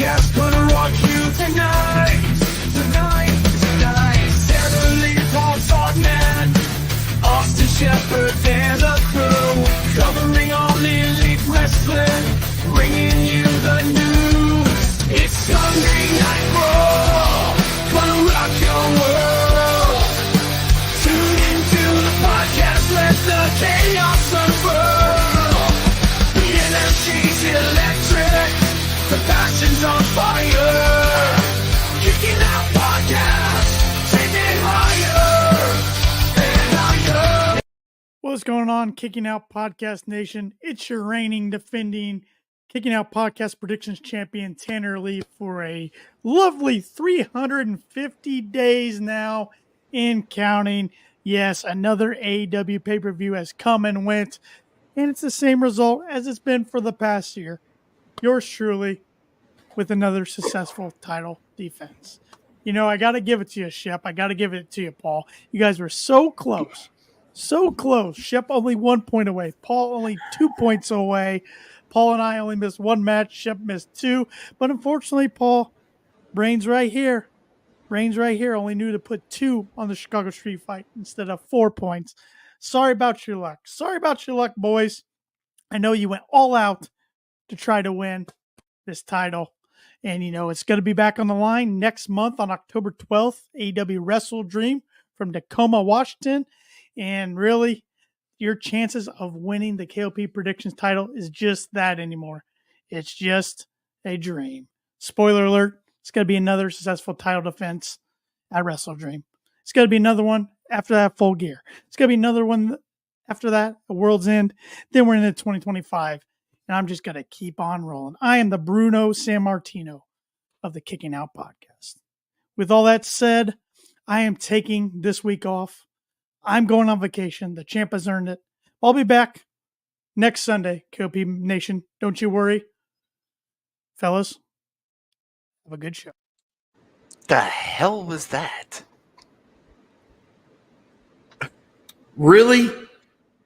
podcast gonna rock you tonight. Sarah Lee, Paul Sodman, Austin Shepherd, and the crew, covering all elite wrestling, bringing you the news. It's Sunday Night Raw, gonna rock your world. Tune into the podcast, let the chaos unfurl. The energy's electric, the passion's on fire. Kicking Out Podcast, take it higher and higher. What's going on, Kicking Out Podcast Nation? It's your reigning, defending Kicking Out Podcast Predictions champion, Tanner Lee, for a lovely 350 days now in counting. Yes, another AEW pay-per-view has come and went, and it's the same result as it's been for the past year. Yours truly, with another successful title defense. You know, I got to give it to you, Shep. I got to give it to you, Paul. You guys were so close. So close. Shep only 1 point away. Paul only 2 points away. Paul and I only missed one match. Shep missed two. But unfortunately, Paul, brains right here. Brains right here only knew to put 2 on the Chicago Street Fight instead of 4 points. Sorry about your luck. Sorry about your luck, boys. I know you went all out to try to win this title. And, you know, it's going to be back on the line next month on October 12th, AEW Wrestle Dream from Tacoma, Washington. And really, your chances of winning the KOP Predictions title is just that anymore. It's just a dream. Spoiler alert, it's going to be another successful title defense at Wrestle Dream. It's going to be another one after that, Full Gear. It's going to be another one after that, a World's End. Then we're into 2025. And I'm just going to keep on rolling. I am the Bruno Sammartino of the Kicking Out Podcast. With all that said, I am taking this week off. I'm going on vacation. The champ has earned it. I'll be back next Sunday, KOP Nation. Don't you worry. Fellas, have a good show. The hell was that? Really?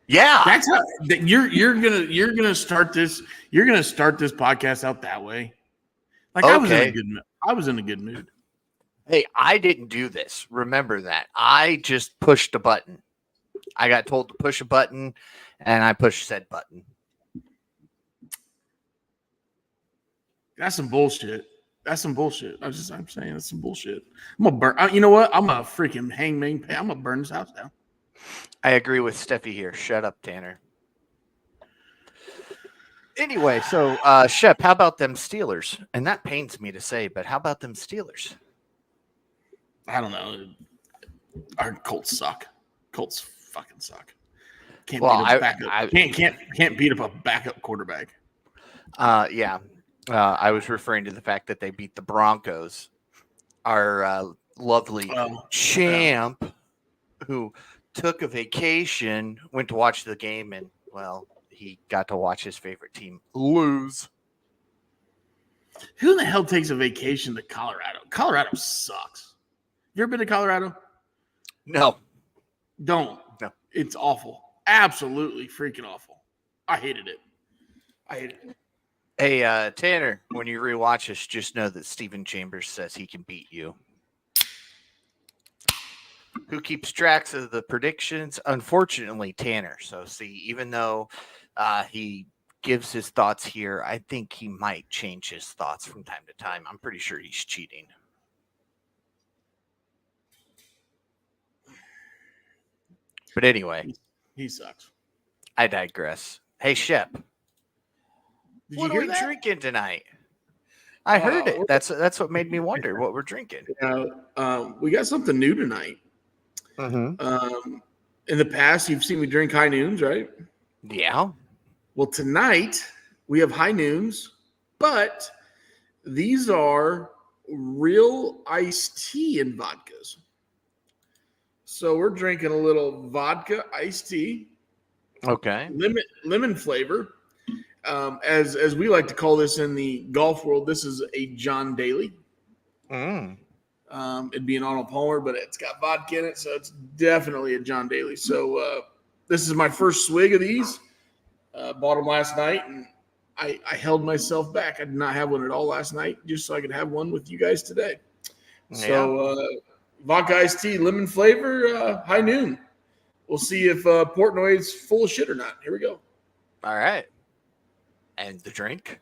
Yeah. That's how you're gonna start this. You're gonna start this podcast out that way. Like I was in a good mood. Hey, I didn't do this. Remember that. I just pushed a button. I got told to push a button, and I pushed said button. That's some bullshit. That's some bullshit. I'm saying that's some bullshit. I'm gonna burn. You know what? I'm a freaking hangman. I'm gonna burn this house down. I agree with Steffi here. Shut up, Tanner. Anyway, so Shep, how about them Steelers? And that pains me to say, but how about them Steelers? I don't know. Our Colts suck. Colts fucking suck. Can't beat up a backup. Can't beat up a backup quarterback. Yeah. I was referring to the fact that they beat the Broncos. Our lovely champ who took a vacation, went to watch the game, and, well, he got to watch his favorite team lose. Who in the hell takes a vacation to Colorado? Colorado sucks. You ever been to Colorado? No. Don't. No. It's awful. Absolutely freaking awful. I hated it. Hey, Tanner, when you rewatch this, just know that Steven Chambers says he can beat you. Who keeps tracks of the predictions? Unfortunately, Tanner. So, see, even though he gives his thoughts here, I think he might change his thoughts from time to time. I'm pretty sure he's cheating. But anyway. He sucks. I digress. Hey, Shep. Did you hear that? Drinking tonight? I heard it. That's what made me wonder what we're drinking. We got something new tonight. Mm-hmm. In the past, you've seen me drink high noons, right? Yeah. Well, tonight we have high noons, but these are real iced tea and vodkas. So we're drinking a little vodka iced tea. Okay. Lemon flavor. As we like to call this in the golf world, this is a John Daly. It'd be an Arnold Palmer, but it's got vodka in it, so it's definitely a John Daly. So this is my first swig of these. Bought them last night, and I held myself back. I did not have one at all last night, just so I could have one with you guys today. So vodka iced tea, lemon flavor, high noon. We'll see if Portnoy's full of shit or not. Here we go. All right. And the drink?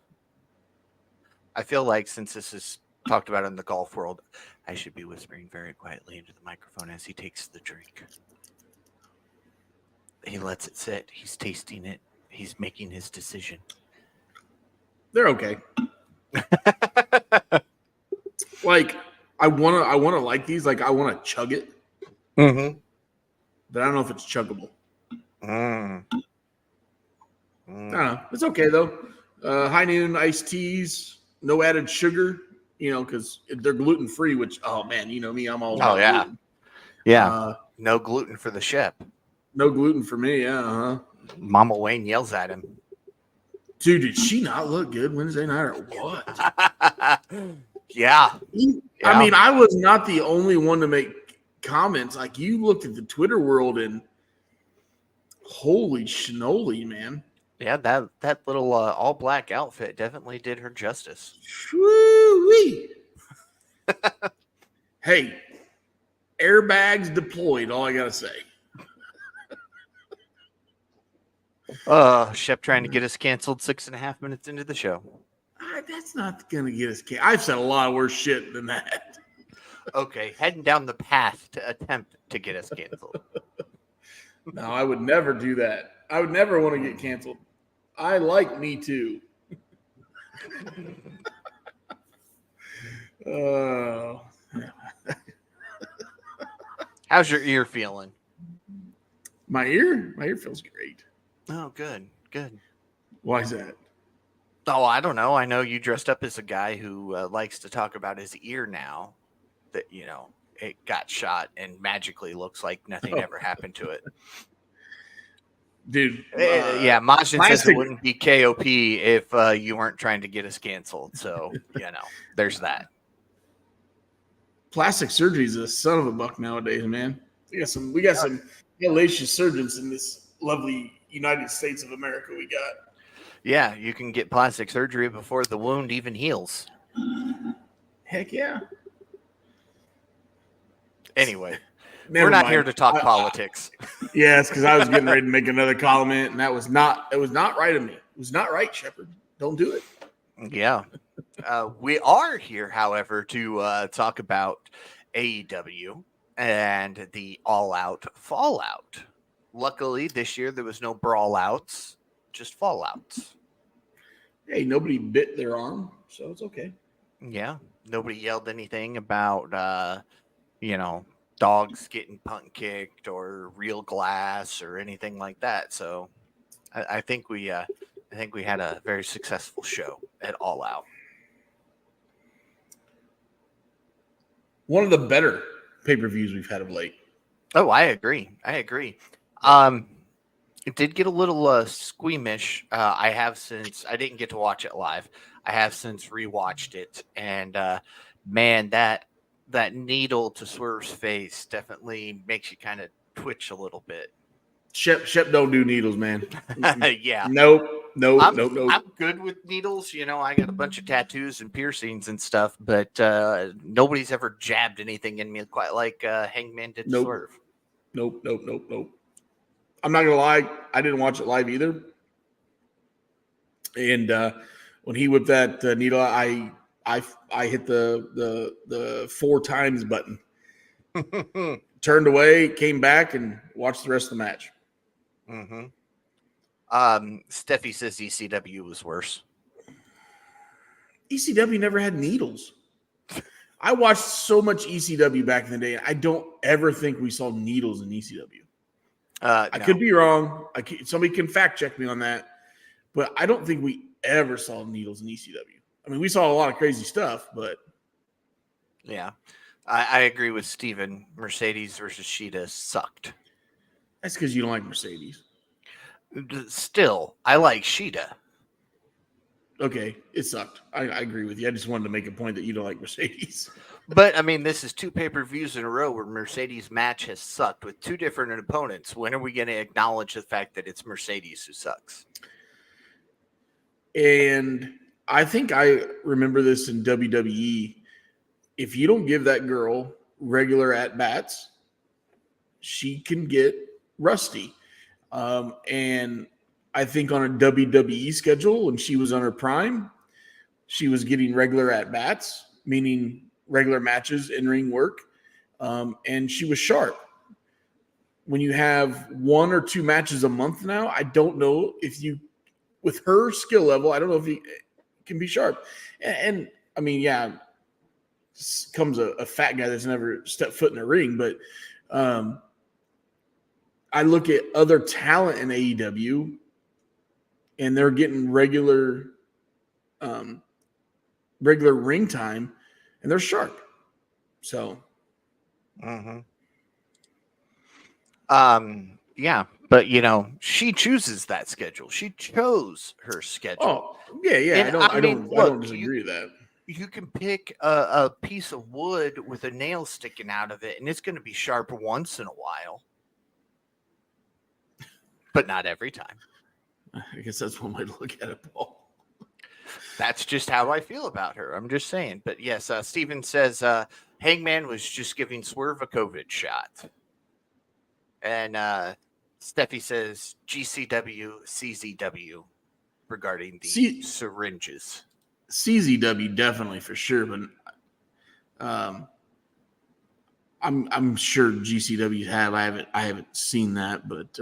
I feel like since this is talked about in the golf world, I should be whispering very quietly into the microphone as he takes the drink. He lets it sit. He's tasting it. He's making his decision. They're okay. Like, I wanna like these. Like, I want to chug it. Mm-hmm. But I don't know if it's chuggable. Mm. I don't know. It's okay, though. High noon iced teas, no added sugar, because they're gluten-free, which, oh, man, you know me, I'm all about gluten. Yeah. No gluten for the Shep. No gluten for me, yeah. Mama Wayne yells at him. Dude, did she not look good Wednesday night or what? Yeah. I mean, I was not the only one to make comments. Like, you looked at the Twitter world and holy schnoly, man. Yeah, that little all black outfit definitely did her justice. Woo-wee. Hey, airbags deployed, all I got to say. Shep trying to get us canceled 6.5 minutes into the show. That's not going to get us canceled. I've said a lot of worse shit than that. Okay, heading down the path to attempt to get us canceled. No, I would never do that. I would never want to get canceled. I like Me Too. How's your ear feeling? My ear feels great. Oh, good. Why is that? Oh, I don't know. I know you dressed up as a guy who likes to talk about his ear now that, it got shot and magically looks like nothing ever happened to it. Dude. Yeah, Majin says it wouldn't be KOP if you weren't trying to get us canceled. So, there's that. Plastic surgery is a son of a buck nowadays, man. We got some hellacious surgeons in this lovely United States of America we got. Yeah, you can get plastic surgery before the wound even heals. Heck yeah. Anyway, Never we're not mind. here to talk politics. Yeah, it's because I was getting ready to make another comment, and it was not right of me. It was not right, Shepard. Don't do it. Yeah. We are here, however, to talk about AEW and the All Out Fallout. Luckily, this year there was no brawlouts, just fallouts. Hey, nobody bit their arm, so it's okay. Yeah. Nobody yelled anything about, dogs getting punt kicked or real glass or anything like that. So I think we had a very successful show at All Out. One of the better pay-per-views we've had of late. Oh, I agree. It did get a little squeamish. I didn't get to watch it live. I have since rewatched it, and man, that needle to Swerve's face definitely makes you kind of twitch a little bit. Shep don't do needles, man. Yeah. Nope. I'm good with needles. I got a bunch of tattoos and piercings and stuff, but nobody's ever jabbed anything in me quite like Hangman did to Swerve. Nope. I'm not gonna lie, I didn't watch it live either. And when he whipped that needle, I hit the 4 times button. Turned away, came back, and watched the rest of the match. Mm-hmm. Steffi says ECW was worse. ECW never had needles. I watched so much ECW back in the day. I don't ever think we saw needles in ECW. I could be wrong. Somebody can fact check me on that. But I don't think we ever saw needles in ECW. I mean, we saw a lot of crazy stuff, but. Yeah. I agree with Steven. Mercedes versus Sheeta sucked. That's because you don't like Mercedes. Still, I like Sheeta. Okay, it sucked. I agree with you. I just wanted to make a point that you don't like Mercedes. But, I mean, this is 2 pay-per-views in a row where Mercedes' match has sucked with 2 different opponents. When are we going to acknowledge the fact that it's Mercedes who sucks? And I think I remember this in WWE. If you don't give that girl regular at-bats, she can get rusty. And I think on a WWE schedule, when she was on her prime, she was getting regular at-bats, meaning regular matches, in-ring work, and she was sharp. When you have 1 or 2 matches a month now, I don't know if you, with her skill level, I don't know if you can be sharp. And I mean, yeah, comes a fat guy that's never stepped foot in a ring, but I look at other talent in AEW, and they're getting regular ring time, and they're sharp. So, yeah, but she chooses that schedule. She chose her schedule. oh yeah, And I don't look, disagree with that. You can pick a piece of wood with a nail sticking out of it, and it's going to be sharp once in a while, but not every time. I guess that's one way to look at it, Paul. That's just how I feel about her. I'm just saying. But yes, Steven says Hangman was just giving Swerve a COVID shot. And Steffi says GCW, CZW regarding the syringes. CZW definitely for sure, but I'm sure GCW have. I haven't seen that, but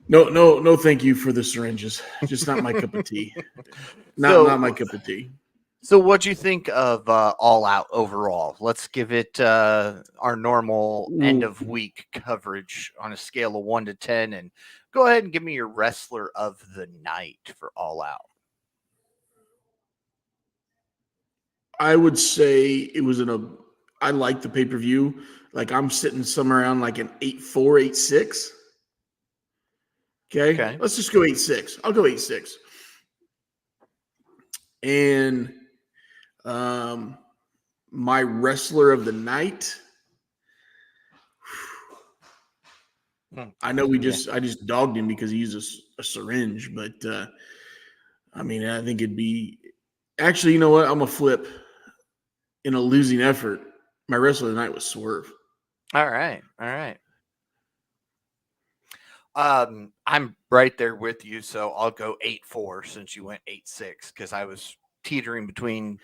no, thank you for the syringes. Just not my cup of tea. Not my cup of tea. So what do you think of All Out overall? Let's give it our normal end of week coverage on a scale of 1 to 10, and go ahead and give me your wrestler of the night for All Out. I would say it was I like the pay-per-view. Like I'm sitting somewhere around like an 8.4, 8.6. Okay. Let's just go 8.6. I'll go 8.6. And my wrestler of the night. I know I just dogged him because he used a syringe, but I mean, I think it'd be actually, you know what? I'm a flip in a losing effort. My wrestler of the night was Swerve. All right. I'm right there with you, so I'll go 8.4 since you went 8.6 because I was teetering between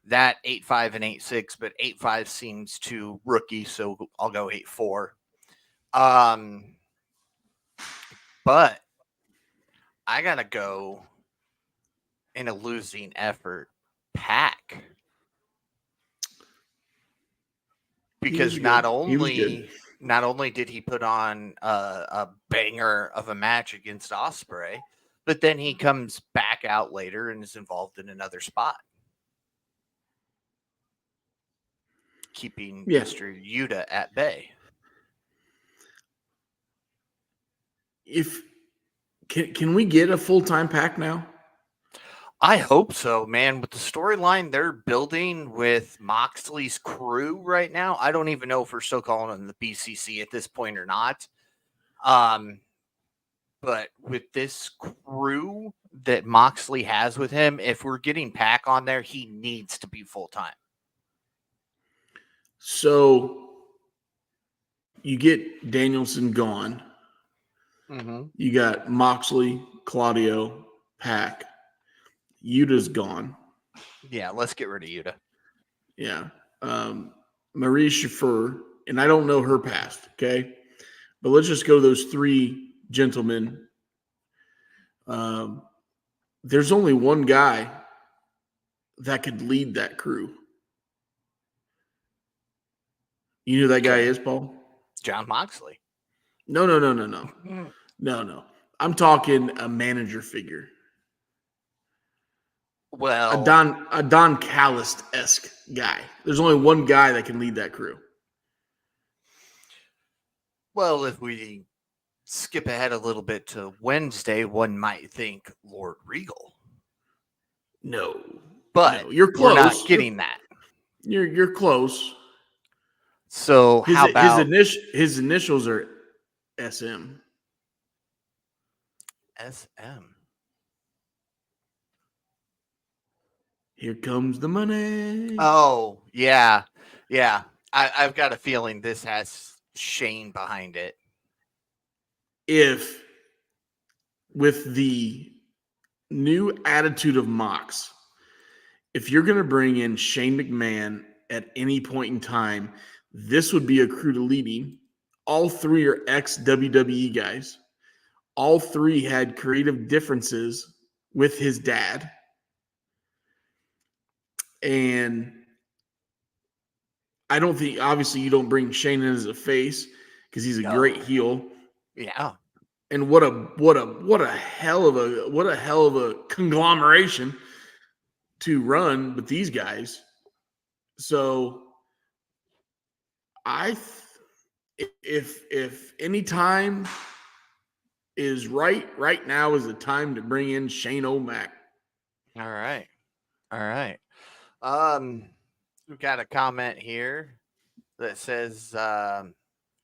that 8.5 and 8.6, but 8.5 seems too rookie, so I'll go 8.4. But I gotta go in a losing effort, Pac, because not only did he put on a banger of a match against Ospreay, but then he comes back out later and is involved in another spot, keeping Mr. Yuta at bay. Can we get a full-time Pac now? I hope so, man. With the storyline they're building with Moxley's crew right now, I don't even know if we're still calling them the BCC at this point or not. But with this crew that Moxley has with him, if we're getting Pac on there, he needs to be full-time. So you get Danielson gone. Mm-hmm. You got Moxley, Claudio, Pac. Yuta's gone. Yeah, let's get rid of Yuta. Yeah. Marie Chauffeur, and I don't know her past, okay? But let's just go those 3 gentlemen. There's only one guy that could lead that crew. You know who that guy is, Paul? John Moxley. No. No. I'm talking a manager figure. Well, a Don Callis-esque guy. There's only one guy that can lead that crew. Well, if we skip ahead a little bit to Wednesday, one might think Lord Regal. No. But no, you're close. We're not getting that. You're close. So how about his initials are SM. SM. Here comes the money. Oh, yeah. Yeah. I've got a feeling this has Shane behind it. If with the new attitude of Mox, if you're going to bring in Shane McMahon at any point in time, this would be a crew to leading. All three are ex-WWE guys. All three had creative differences with his dad. And I don't think, obviously, you don't bring Shane in as a face because he's a great heel. Yeah. And what a hell of a conglomeration to run with these guys. So if any time is right now is the time to bring in Shane O'Mac. All right. We've got a comment here that says,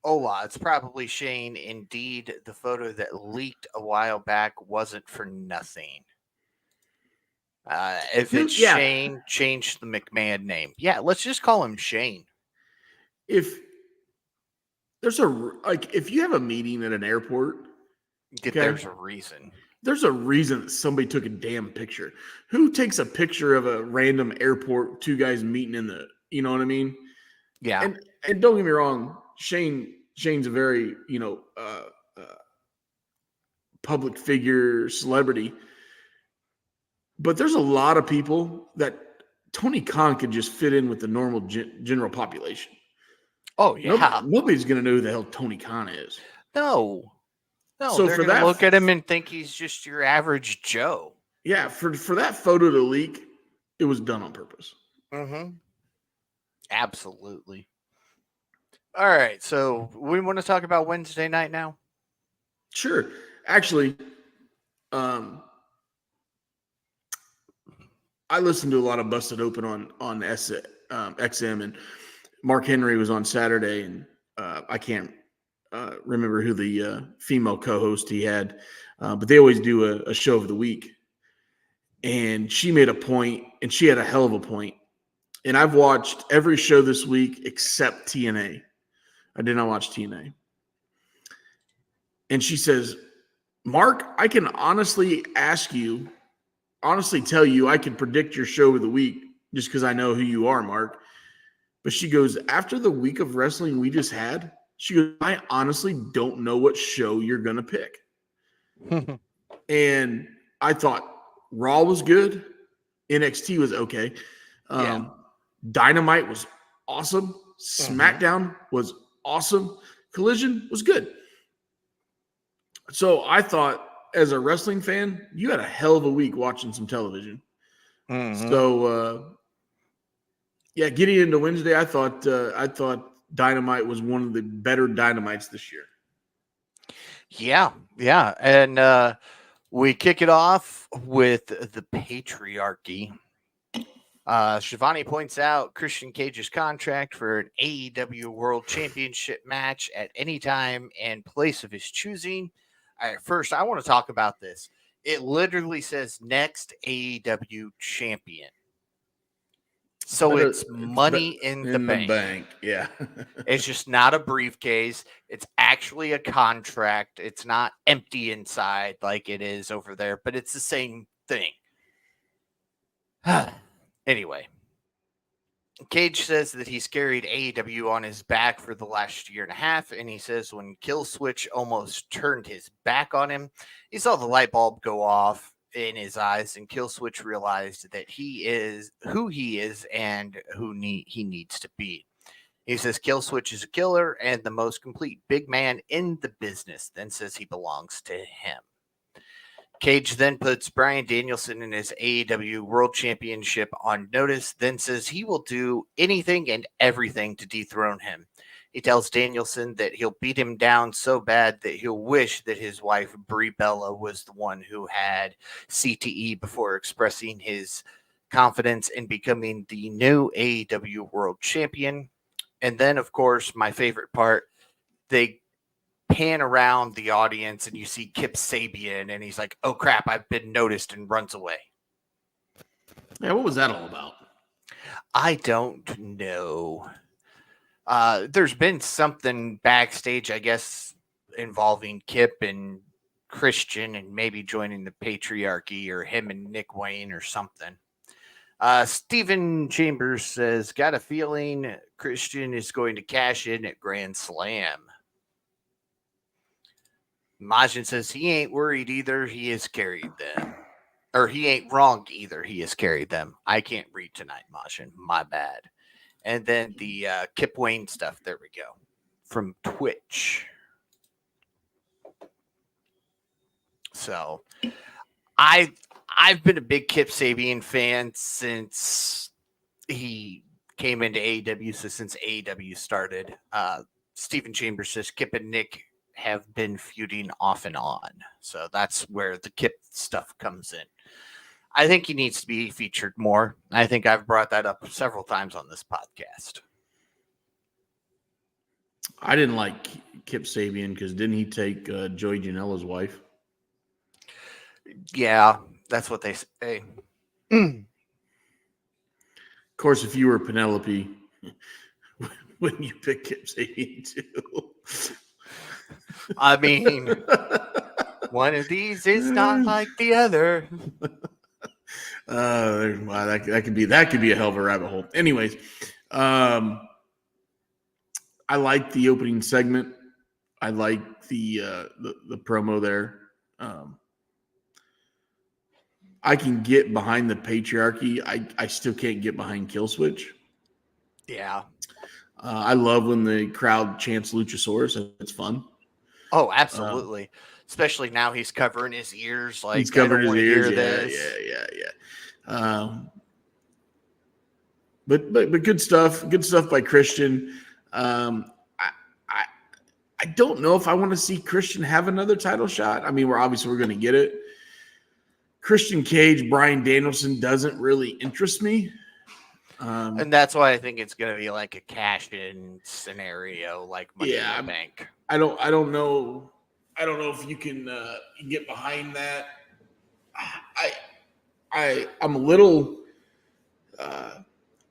Ola, it's probably Shane. Indeed, the photo that leaked a while back wasn't for nothing. If it's Shane, change the McMahon name. Yeah, let's just call him Shane. If there's if you have a meeting at an airport, there's a reason. There's a reason that somebody took a damn picture. Who takes a picture of a random airport, two guys meeting in the, you know what I mean? Yeah. And don't get me wrong, Shane's a very, public figure, celebrity. But there's a lot of people that Tony Khan could just fit in with the normal general population. Oh, yeah. Nobody's going to know who the hell Tony Khan is. No, so they're going to look at him and think he's just your average Joe. Yeah, for that photo to leak, it was done on purpose. Mm-hmm. Absolutely. All right, so we want to talk about Wednesday night now? Sure. Actually, I listened to a lot of Busted Open on XM, and Mark Henry was on Saturday, and I can't remember who the female co-host he had, but they always do a show of the week. And she made a point, and she had a hell of a point. And I've watched every show this week except TNA. I did not watch TNA. And she says, Mark, I can honestly tell you I can predict your show of the week just because I know who you are, Mark. But she goes, after the week of wrestling we just had, she goes, I honestly don't know what show you're going to pick. And I thought Raw was good. NXT was okay. Dynamite was awesome. SmackDown was awesome. Collision was good. So I thought, as a wrestling fan, you had a hell of a week watching some television. Mm-hmm. So, getting into Wednesday, I thought Dynamite was one of the better Dynamites this year. Yeah. And we kick it off with the patriarchy. Shivani points out Christian Cage's contract for an AEW World Championship match at any time and place of his choosing. First, I want to talk about this. It literally says next AEW champion. So it's money in the bank. Yeah. It's just not a briefcase. It's actually a contract. It's not empty inside like it is over there, but it's the same thing. Anyway, Cage says that he's carried AEW on his back for the last year and a half, and he says when Killswitch almost turned his back on him, he saw the light bulb go off in his eyes, and Killswitch realized that he is who he is and who he needs to be. He says Killswitch is a killer and the most complete big man in the business, then says he belongs to him. Cage then puts Bryan Danielson in his AEW World Championship on notice, then says he will do anything and everything to dethrone him. He tells Danielson that he'll beat him down so bad that he'll wish that his wife, Brie Bella, was the one who had CTE before expressing his confidence in becoming the new AEW World Champion. And then, of course, my favorite part, they pan around the audience and you see Kip Sabian and he's like, oh crap, I've been noticed, and runs away. Yeah, what was that all about? I don't know. There's been something backstage, I guess, involving Kip and Christian and maybe joining the patriarchy, or him and Nick Wayne or something. Stephen Chambers says, got a feeling Christian is going to cash in at Grand Slam. Majin says he ain't worried either. He has carried them. Or he ain't wrong either. He has carried them. I can't read tonight, Majin. My bad. And then the Kip Wayne stuff. There we go. From Twitch. So I've been a big Kip Sabian fan since he came into AEW. So since AEW started, Stephen Chambers says Kip and Nick have been feuding off and on. So that's where the Kip stuff comes in. I think he needs to be featured more. I think I've brought that up several times on this podcast. I didn't like Kip Sabian because didn't he take Joey Janela's wife? Yeah, that's what they say. Of course, if you were Penelope, wouldn't you pick Kip Sabian too? I mean, one of these is not like the other. Wow, that could be a hell of a rabbit hole. Anyways, I like the opening segment. I like the promo there. I can get behind the patriarchy. I still can't get behind Killswitch. Yeah. I love when the crowd chants Luchasaurus. It's fun. Oh, absolutely. Especially now he's covering his ears. Like, he's covering his ears. Yeah. But good stuff. Good stuff by Christian. I don't know if I want to see Christian have another title shot. I mean, we're going to get it. Christian Cage, Bryan Danielson doesn't really interest me. And that's why I think it's going to be like a cash-in scenario, like Money in the Bank. I don't know if you can get behind that. I'm a little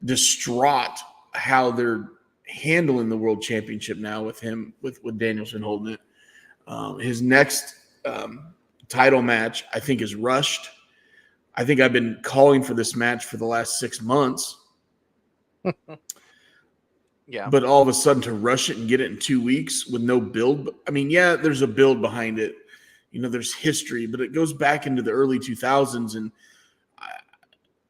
distraught how they're handling the World Championship now with him, with Danielson holding it. His next title match, I think, is rushed. I think I've been calling for this match for the last 6 months. Yeah. But all of a sudden to rush it and get it in 2 weeks with no build. I mean, yeah, there's a build behind it. You know, there's history, but it goes back into the early 2000s. And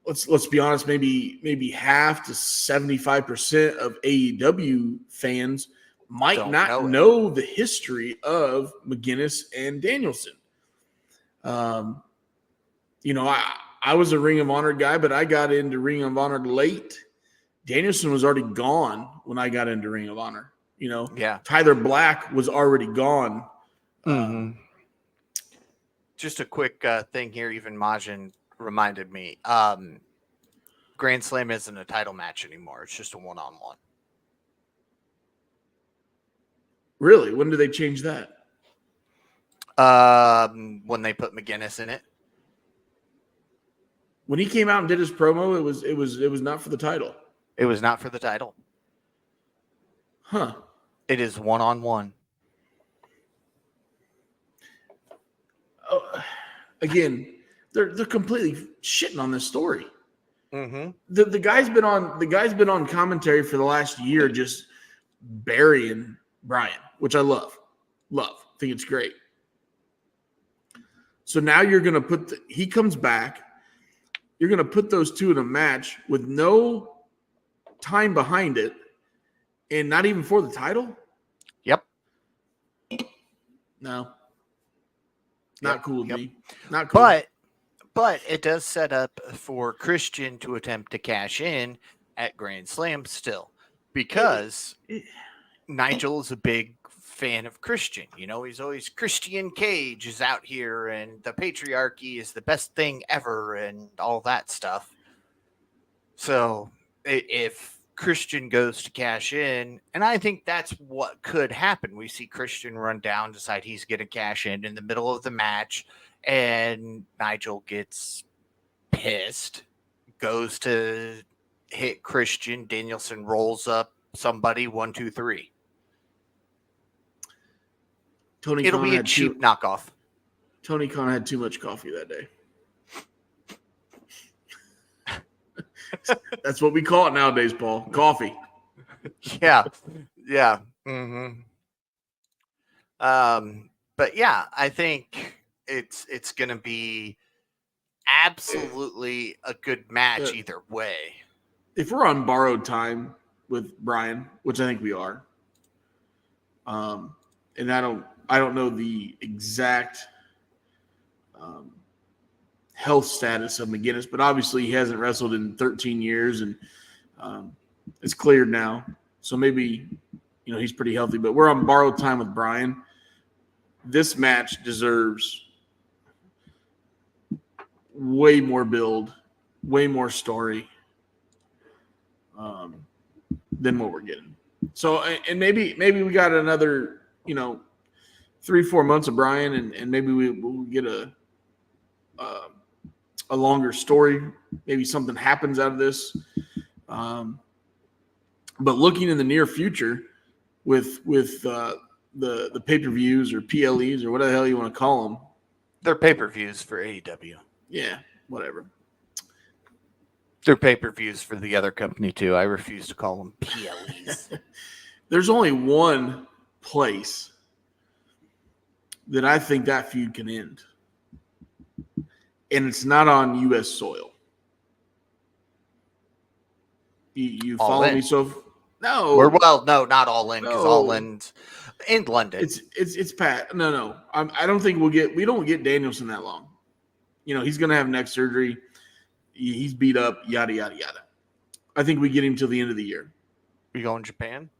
let's be honest, maybe half to 75% of AEW fans might not know the history of McGuinness and Danielson. You know, I was a Ring of Honor guy, but I got into Ring of Honor late. Danielson was already gone when I got into Ring of Honor. You know, yeah. Tyler Black was already gone. Mm-hmm. Just a quick thing here. Even Majin reminded me. Grand Slam isn't a title match anymore. It's just a one-on-one. Really? When did they change that? When they put McGuinness in it. When he came out and did his promo, it was not for the title. It was not for the title. Huh. It is one-on-one. Again, they're completely shitting on this story. Mm-hmm. The guy's been on commentary for the last year, just burying Bryan, which I love. I think it's great. So now you're gonna he comes back. You're gonna put those two in a match with no time behind it, and not even for the title. Yep. No. Not cool to me. Not cool. But it does set up for Christian to attempt to cash in at Grand Slam still, because Nigel is a big fan of Christian. You know, he's always Christian Cage is out here and the patriarchy is the best thing ever and all that stuff. So if Christian goes to cash in, and I think that's what could happen. We see Christian run down, decide he's going to cash in the middle of the match, and Nigel gets pissed, goes to hit Christian. Danielson rolls up somebody, 1, 2, 3. It'll be a cheap knockoff. Tony Khan had too much coffee that day. That's what we call it nowadays, Paul. Coffee. Yeah. Mm-hmm. But yeah, I think it's going to be absolutely a good match either way. If we're on borrowed time with Brian, which I think we are, and I don't know the exact health status of McGinnis, but obviously he hasn't wrestled in 13 years, and it's cleared now. So maybe, he's pretty healthy, but we're on borrowed time with Brian. This match deserves way more build, way more story than what we're getting. So, and maybe we got another, 3-4 months of Brian, and maybe we'll get a longer story. Maybe something happens out of this. But looking in the near future with the pay-per-views or PLEs or whatever the hell you want to call them. They're pay-per-views for AEW. Yeah, whatever. They're pay-per-views for the other company too. I refuse to call them PLEs. There's only one place that I think that feud can end. And it's not on U.S. soil. You follow me? So no. No, not All In, because All In's in London. It's Pat. No. I don't think we don't get Danielson that long. He's going to have neck surgery. He's beat up, yada, yada, yada. I think we get him till the end of the year. We going Japan?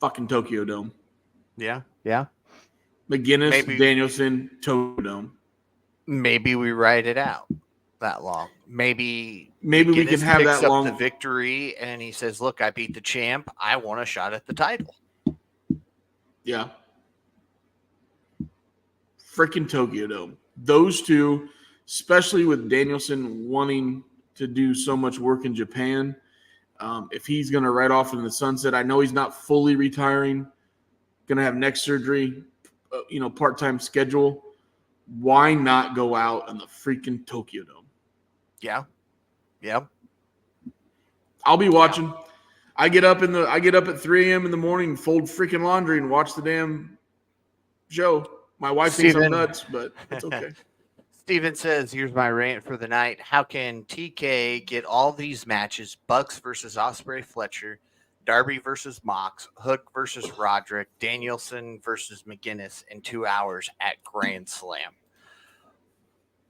Fucking Tokyo Dome. Yeah. McGinnis, maybe, Danielson, Tokyo Dome. Maybe we ride it out that long. Maybe we can have that long. The victory, and he says, "Look, I beat the champ. I want a shot at the title." Yeah. Freaking Tokyo Dome. Those two, especially with Danielson wanting to do so much work in Japan, if he's going to ride off in the sunset, I know he's not fully retiring, going to have neck surgery, part-time schedule. Why not go out in the freaking Tokyo Dome? Yeah. I'll be watching. I get up at 3 a.m. in the morning, fold freaking laundry, and watch the damn show. My wife thinks I'm nuts, but it's okay. Steven says, here's my rant for the night. How can TK get all these matches? Bucks versus Ospreay Fletcher, Darby versus Mox, Hook versus Roderick, Danielson versus McGinnis in 2 hours at Grand Slam.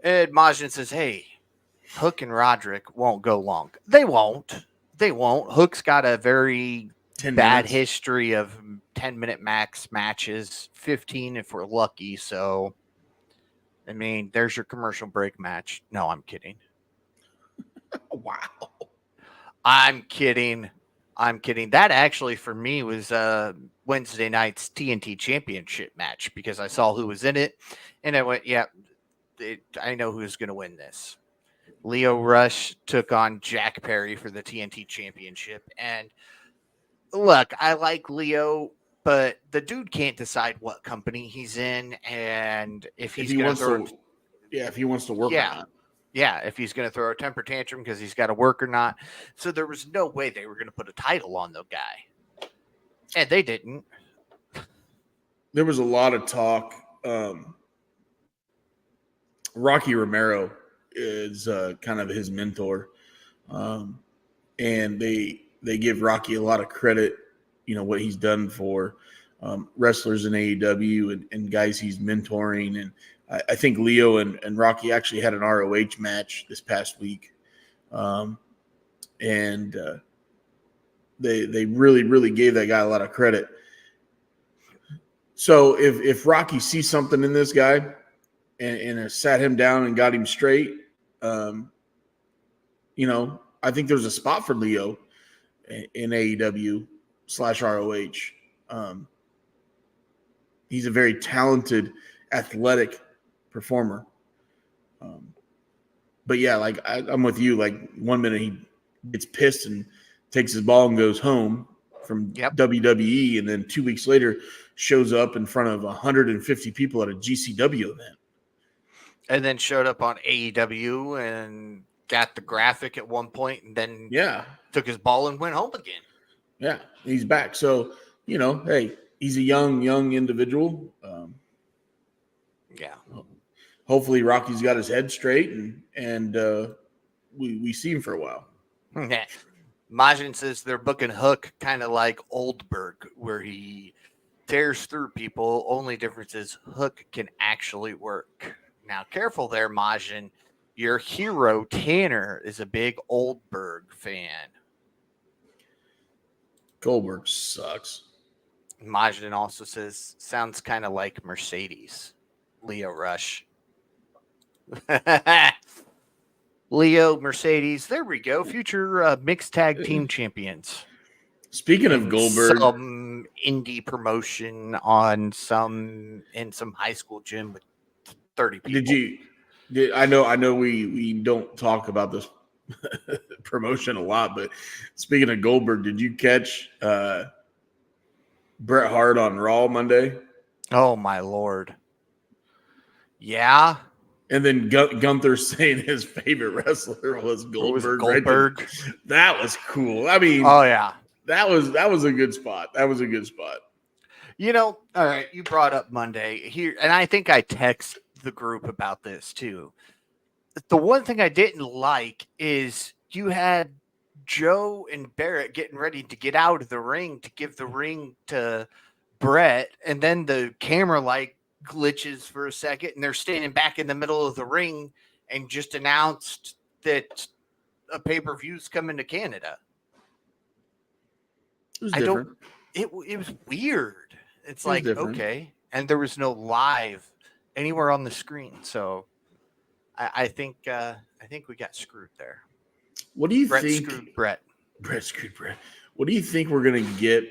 Ed Majin says, hey, Hook and Roderick won't go long. They won't. Hook's got a very bad history of 10-minute max matches, 15 if we're lucky. So, I mean, there's your commercial break match. No, I'm kidding. Wow. I'm kidding. That actually for me was Wednesday night's TNT Championship match because I saw who was in it, and I went, yeah, I know who's going to win this. Leo Rush took on Jack Perry for the TNT Championship, and look, I like Leo, but the dude can't decide what company he's in, and if he wants to work or not. Yeah, if he's going to throw a temper tantrum because he's got to work or not. So there was no way they were going to put a title on the guy, and they didn't. There was a lot of talk. Rocky Romero is kind of his mentor, and they give Rocky a lot of credit, what he's done for wrestlers in AEW and guys he's mentoring. And I think Leo and Rocky actually had an ROH match this past week, and they really, really gave that guy a lot of credit. So if Rocky sees something in this guy and sat him down and got him straight, I think there's a spot for Leo in AEW/ROH. He's a very talented, athletic performer. But yeah, like I'm with you. Like 1 minute he gets pissed and takes his ball and goes home from WWE, and then 2 weeks later shows up in front of 150 people at a GCW event. And then showed up on AEW and got the graphic at one point, and then took his ball and went home again. Yeah, he's back. So, hey, he's a young individual. Hopefully Rocky's got his head straight, and we see him for a while. Majin says they're booking Hook kind of like Oldberg, where he tears through people. Only difference is Hook can actually work. Now, careful there, Majin. Your hero, Tanner, is a big Oldberg fan. Goldberg sucks. Majin also says, sounds kind of like Mercedes. Leo Rush. Leo, Mercedes, there we go. Future mixed tag team champions. Speaking of Goldberg, some indie promotion in some high school gym with 30 people. I know we don't talk about this promotion a lot, but speaking of Goldberg, did you catch Bret Hart on Raw Monday? Oh my Lord. Yeah. And then Gunther saying his favorite wrestler was Goldberg. Goldberg. That was cool. I mean, oh yeah, that was a good spot. That was a good spot. All right, you brought up Monday here, and I think I text the group about this too. The one thing I didn't like is you had Joe and Barrett getting ready to get out of the ring to give the ring to Brett, and then the camera glitches for a second, and they're standing back in the middle of the ring and just announced that a pay-per-view's coming to Canada. It was different. It was weird. It's like, okay. And there was no live anywhere on the screen. So I think we got screwed there. What do you think? Screwed Brett. Brett screwed Brett. What do you think we're going to get?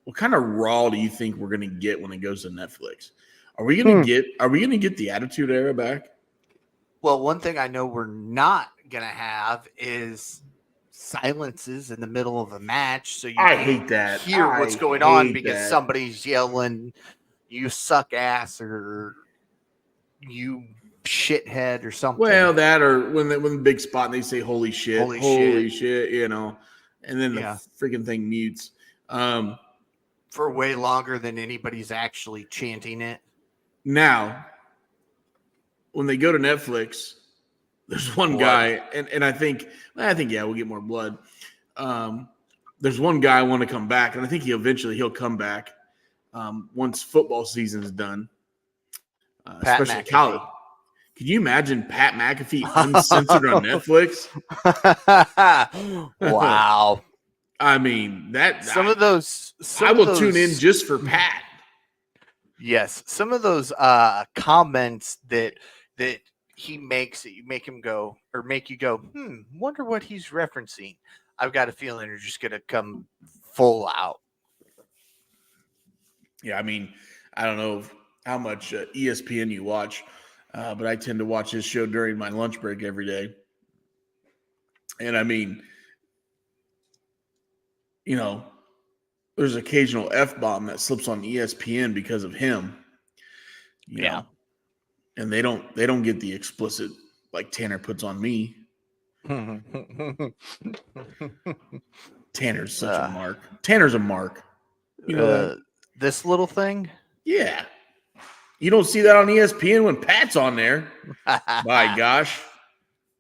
What kind of Raw do you think we're going to get when it goes to Netflix? Are we going to get the Attitude Era back? Well, one thing I know we're not going to have is silences in the middle of a match, so you hate that. Hear what's going on because somebody's yelling, "You suck ass" or "You shithead" or something. Well, that or when the big spot and they say "Holy shit," holy shit, and then the freaking thing mutes. For way longer than anybody's actually chanting it. Now, when they go to Netflix, there's one guy, and I think we'll get more blood. There's one guy I want to come back, and I think he'll come back once football season is done. Especially college. Could you imagine Pat McAfee uncensored on Netflix? Wow. I mean, I will tune in just for Pat. Yes, some of those comments that he makes that make you go, wonder what he's referencing. I've got a feeling they're just going to come full out. Yeah, I mean, I don't know how much ESPN you watch, but I tend to watch his show during my lunch break every day. And I mean, there's occasional F-bomb that slips on ESPN because of him. You know? And they don't get the explicit like Tanner puts on me. Tanner's such a mark. Tanner's a mark. This little thing? Yeah. You don't see that on ESPN when Pat's on there. My gosh.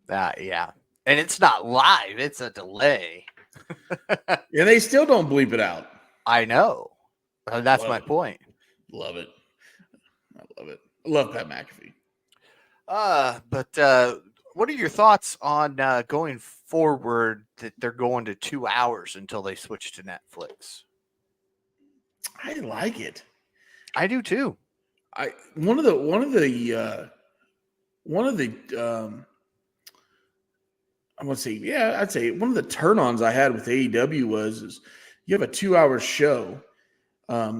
Yeah. And it's not live. It's a delay. And they still don't bleep it out. I know. That's my point. Love it. I love it. I love Pat McAfee. But what are your thoughts on going forward that they're going to 2 hours until they switch to Netflix? I like it. I do too. One of the I'm gonna say, yeah, I'd say one of the turn-ons I had with AEW is you have a 2-hour show.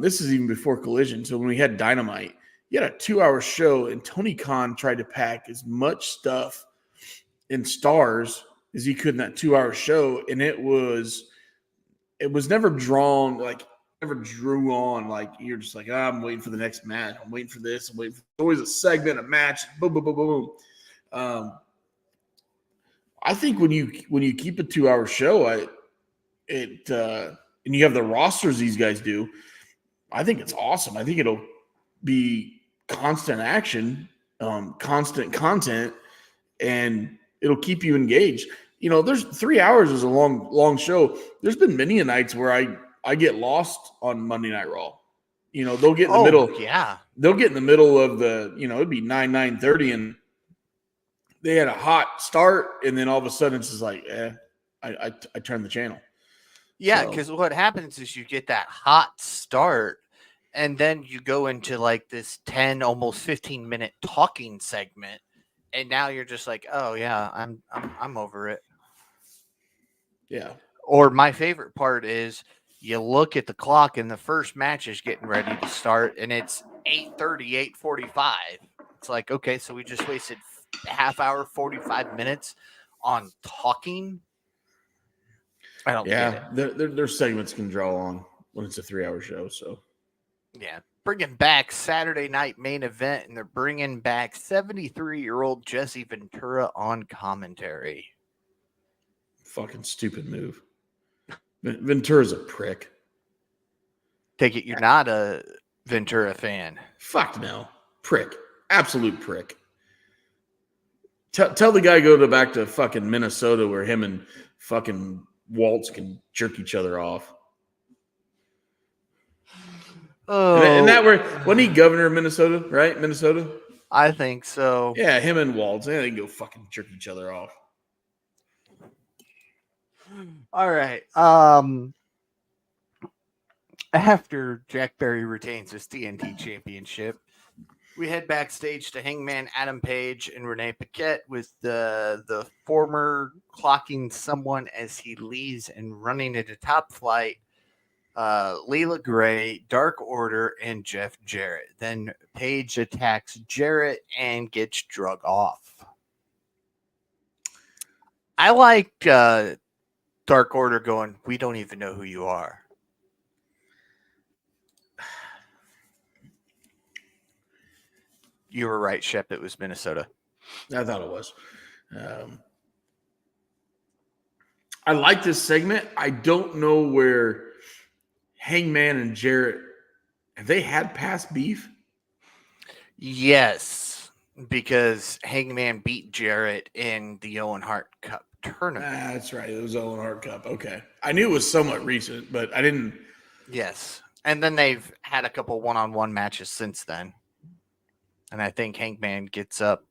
This is even before Collision. So when we had Dynamite, you had a 2-hour show, and Tony Khan tried to pack as much stuff in stars as he could in that 2-hour show, and it was never drawn like never drew on like you're just like, I'm waiting for the next match. I'm waiting for this. I'm waiting for always a segment, a match. Boom, boom, boom, boom, boom. I think when you keep a 2-hour show, and you have the rosters these guys do, I think it's awesome. I think it'll be constant action, constant content, and it'll keep you engaged. There's 3 hours is a long show. There's been many nights where I get lost on Monday Night Raw. They'll get in the middle. Yeah. They'll get in the middle of the, it'd be 9:30, and they had a hot start, and then all of a sudden it's just like, I turn the channel. Yeah, because what happens is you get that hot start, and then you go into like this 10, almost 15-minute talking segment, and now you're just like, oh yeah, I'm over it. Yeah. Or my favorite part is you look at the clock, and the first match is getting ready to start, and it's 8:30, 8:45. It's like, okay, so we just wasted a half hour, 45 minutes on talking. I don't get it. Their segments can draw on when it's a 3-hour show. So, yeah, bringing back Saturday night main event, and they're bringing back 73-year-old Jesse Ventura on commentary. Fucking stupid move. Ventura's a prick. Take it you're not a Ventura fan. Fuck no. Prick. Absolute prick. Tell the guy go back to fucking Minnesota where him and fucking Waltz can jerk each other off. Oh, And that where wasn't he governor of Minnesota, right? Minnesota? I think so. Yeah, him and Waltz. They can go fucking jerk each other off. All right. After Jack Berry retains his TNT championship, we head backstage to Hangman Adam Page and Renee Paquette with the former clocking someone as he leaves and running into Top Flight, Leela Gray, Dark Order, and Jeff Jarrett. Then Page attacks Jarrett and gets drug off. I like Dark Order going, we don't even know who you are. You were right, Shep. It was Minnesota. I thought it was. I like this segment. I don't know where Hangman and Jarrett, have they had past beef? Yes, because Hangman beat Jarrett in the Owen Hart Cup tournament. That's right. It was Owen Hart Cup. Okay. I knew it was somewhat recent, but I didn't. Yes. And then they've had a couple one-on-one matches since then. And I think Hangman gets up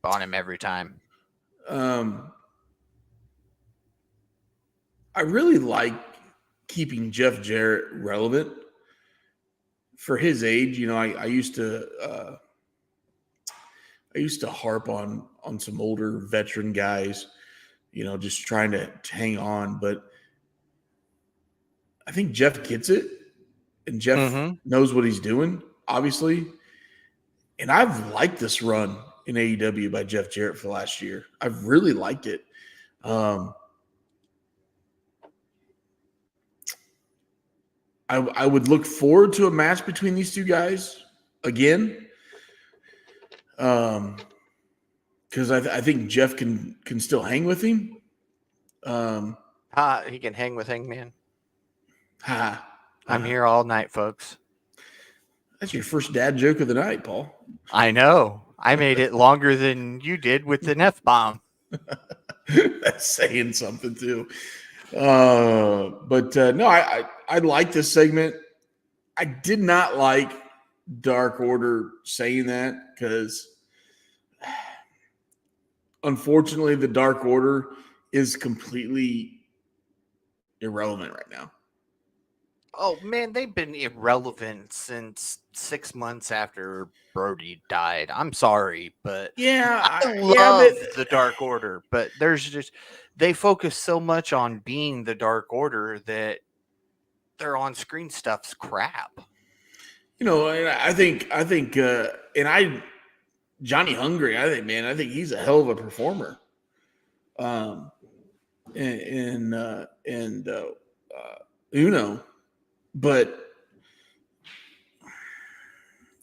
on him every time. I really like keeping Jeff Jarrett relevant for his age. I used to harp on some older veteran guys, just trying to hang on. But I think Jeff gets it, and Jeff knows what he's doing, obviously. And I've liked this run in AEW by Jeff Jarrett for the last year. I've really liked it. I would look forward to a match between these two guys again. Because I think Jeff can still hang with him. He can hang with Hangman. I'm Uh, here all night, folks. That's your first dad joke of the night, Paul. I know. I made it longer than you did with an F-bomb. That's saying something too. But no, I like this segment. I did not like Dark Order saying that because unfortunately the Dark Order is completely irrelevant right now. Oh man, they've been irrelevant since 6 months after Brody died. I'm sorry, but I love the Dark Order, but they focus so much on being the Dark Order that their on-screen stuff's crap. And Johnny Hungry, I think he's a hell of a performer. And Uno, but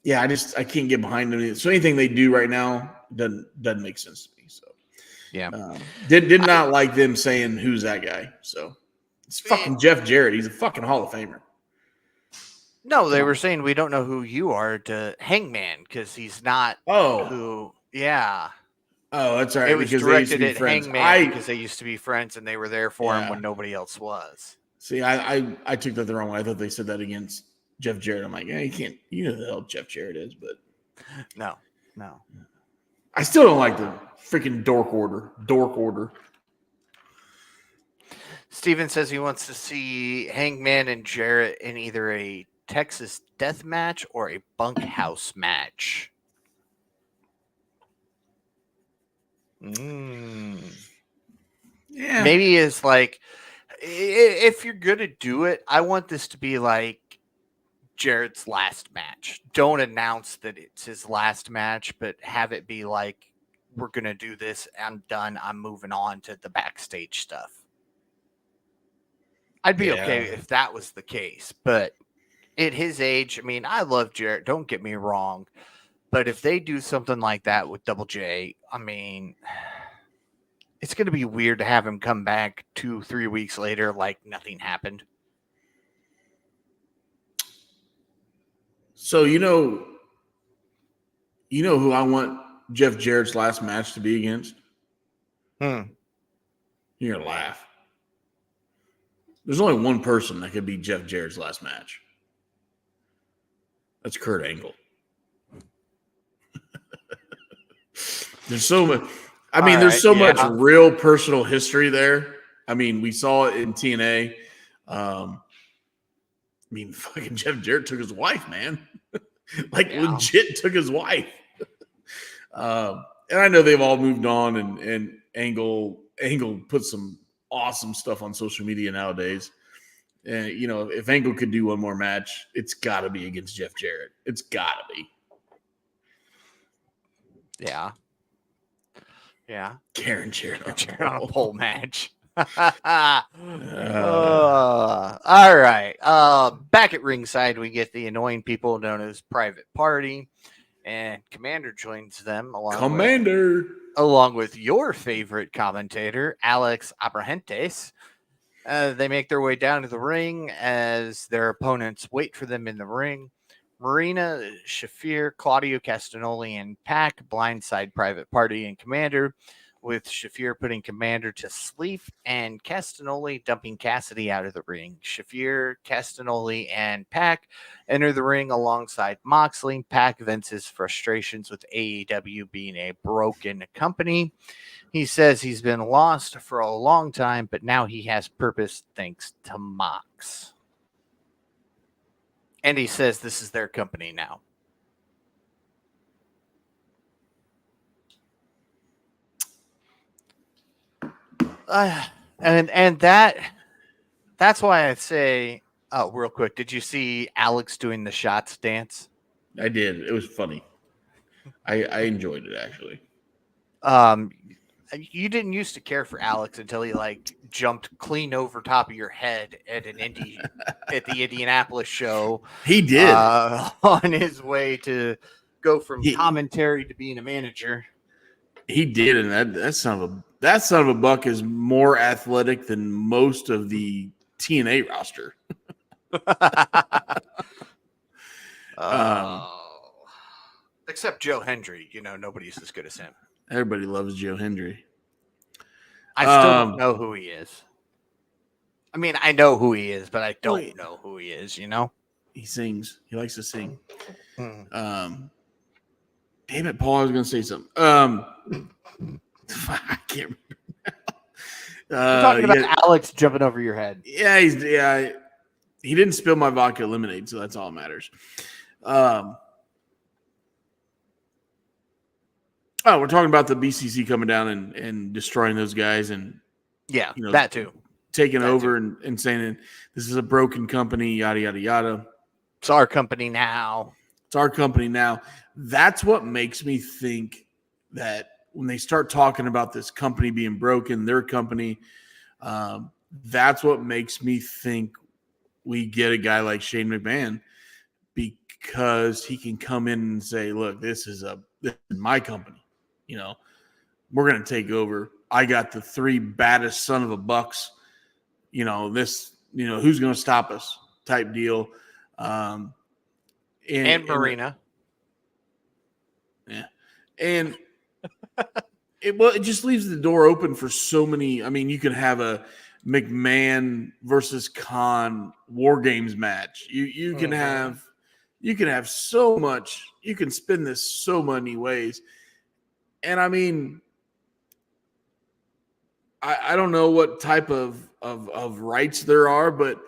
yeah, I can't get behind them. So anything they do right now doesn't make sense to me. So yeah, did not like them saying who's that guy. So it's fucking Jeff Jarrett. He's a fucking Hall of Famer. No, they were saying we don't know who you are to Hangman because he's not. Who? Yeah. Oh, that's right. It was directed at Hangman because they used to be friends and they were there for him when nobody else was. See, I took that the wrong way. I thought they said that against Jeff Jarrett. I'm like, yeah, you can't. You know who the hell Jeff Jarrett is, but no. I still don't like the freaking Dork Order. Steven says he wants to see Hangman and Jarrett in either a Texas death match or a bunkhouse match. Yeah. Maybe it's like, if you're going to do it, I want this to be like Jarrett's last match. Don't announce that it's his last match, but have it be like, we're going to do this. I'm done. I'm moving on to the backstage stuff. I'd be okay if that was the case, but at his age, I mean, I love Jarrett. Don't get me wrong. But if they do something like that with Double J, I mean, it's going to be weird to have him come back 2-3 weeks later like nothing happened. So you know who I want Jeff Jarrett's last match to be against? You're gonna laugh. There's only one person that could be Jeff Jarrett's last match. That's Kurt Angle. There's so much. I mean, there's so much real personal history there. I mean, we saw it in TNA. I mean, fucking Jeff Jarrett took his wife, man. Legit took his wife. And I know they've all moved on, and Angle put some awesome stuff on social media nowadays. And if Angle could do one more match, it's got to be against Jeff Jarrett. It's got to be. Yeah. Karen Jarrett on a pole match. All right. Back at ringside, we get the annoying people known as Private Party, and Commander joins them along with your favorite commentator, Alex Abrahantes. They make their way down to the ring as their opponents wait for them in the ring. Marina, Shafir, Claudio Castagnoli, and Pac blindside Private Party and Commander, with Shafir putting Commander to sleep and Castagnoli dumping Cassidy out of the ring. Shafir, Castagnoli, and Pac enter the ring alongside Moxley. Pac vents his frustrations with AEW being a broken company. He says he's been lost for a long time, but now he has purpose thanks to Mox. And he says this is their company now. And that's why I say, real quick, did you see Alex doing the shots dance? I did. It was funny. I enjoyed it, actually. You didn't used to care for Alex until he jumped clean over top of your head at at the Indianapolis show. He did on his way to go from commentary to being a manager. He did, and that son of a buck is more athletic than most of the TNA roster. Except Joe Hendry, nobody's as good as him. Everybody loves Joe Hendry. I still don't know who he is. I mean, I know who he is, but I don't know who he is, He sings. He likes to sing. Damn it, Paul, I was going to say something. I can't remember. You're talking about Alex jumping over your head. Yeah, He didn't spill my vodka lemonade, so that's all that matters. We're talking about the BCC coming down and destroying those guys and Yeah, you know, that too. taking That over and saying this is a broken company, yada, yada, yada. It's our company now. It's our company now. That's what makes me think that when they start talking about this company being broken, their company, that's what makes me think we get a guy like Shane McMahon because he can come in and say, look, this is my company. You know, we're going to take over. I got the 3 baddest son of a bucks. You know, who's going to stop us type deal. And Marina. Yeah. And it just leaves the door open for so many. I mean, you could have a McMahon versus Khan War Games match. You can have so much. You can spin this so many ways. And I mean, I don't know what type of rights there are, but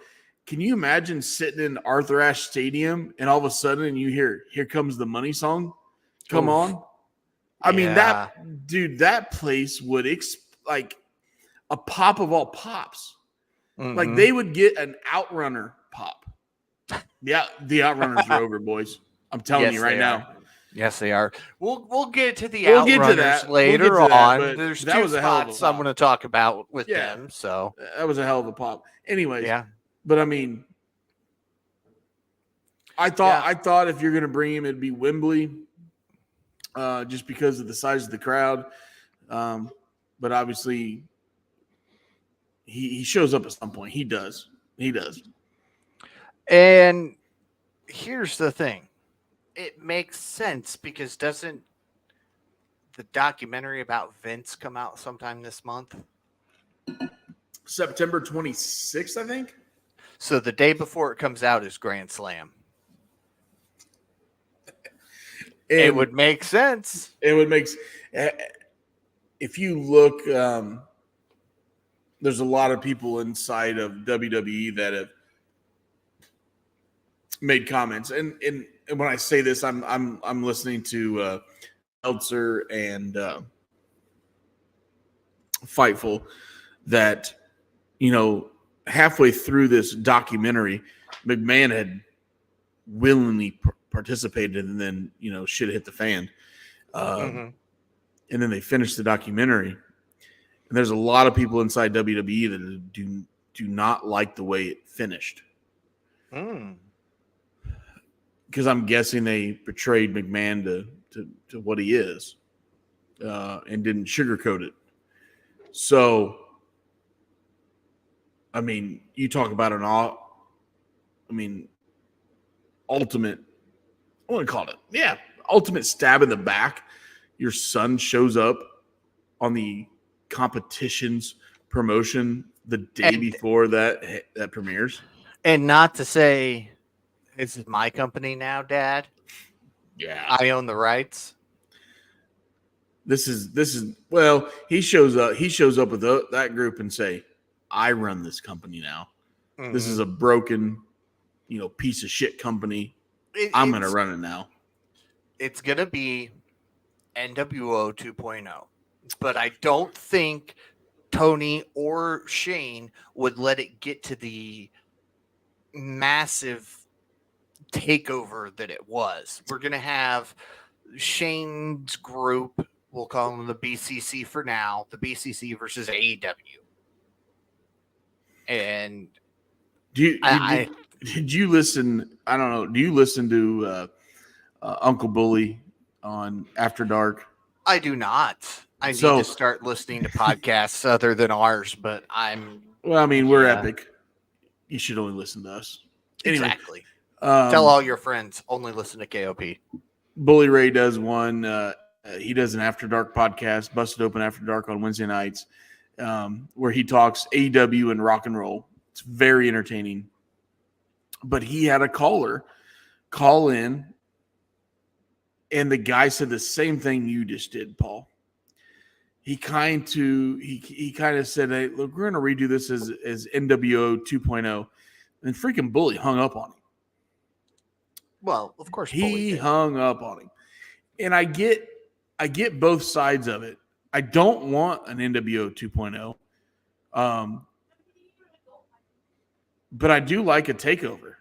can you imagine sitting in Arthur Ashe Stadium and all of a sudden you hear, "Here comes the money song, come on"? I mean, that place would like a pop of all pops. Mm-hmm. Like they would get an Outrunner pop. Yeah, the Outrunners are over, boys. I'm telling you right now. Yes, they are. We'll get to the We'll get to Outrunners that. later We'll get to that, on. but There's that 2 was a hell of a spots I'm pop. going to talk about with Yeah. them. So That was a hell of a pop. Anyways, yeah. But I mean, I thought if you're going to bring him, it'd be Wembley, just because of the size of the crowd. But obviously, he shows up at some point. He does. And here's the thing. It makes sense because doesn't the documentary about Vince come out sometime this month? September 26th, I think. So the day before it comes out is Grand Slam. It would make sense. It would make. If you look, there's a lot of people inside of WWE that have made comments, and when I say this, I'm listening to Meltzer and Fightful that halfway through this documentary, McMahon had willingly participated, and then shit hit the fan, and then they finished the documentary, and there's a lot of people inside WWE that do not like the way it finished. Because I'm guessing they portrayed McMahon to what he is, and didn't sugarcoat it. So, I mean, you talk about ultimate. I want to call it, ultimate stab in the back. Your son shows up on the competition's promotion the day before that premieres, and not to say. This is my company now, Dad. Yeah. I own the rights. This is well, he shows up with that group and say, I run this company now. Mm-hmm. This is a broken, piece of shit company. I'm going to run it now. It's going to be NWO 2.0. But I don't think Tony or Shane would let it get to the massive takeover that it was. We're going to have Shane's group, we'll call them the BCC for now, the BCC versus AEW. And did you listen? I don't know. Do you listen to Uncle Bully on After Dark? I do not. I need to start listening to podcasts other than ours, but we're epic. You should only listen to us. Anyway, exactly. Tell all your friends, only listen to KOP. Bully Ray does one. He does an After Dark podcast, Busted Open After Dark on Wednesday nights, where he talks AEW and rock and roll. It's very entertaining. But he had a caller call in, and the guy said the same thing you just did, Paul. He kind of said, "Hey, look, we're going to redo this as NWO 2.0. And freaking Bully hung up on him. Well, of course, Bully He did. hung up on him. And I get both sides of it. I don't want an NWO 2.0. But I do like a takeover.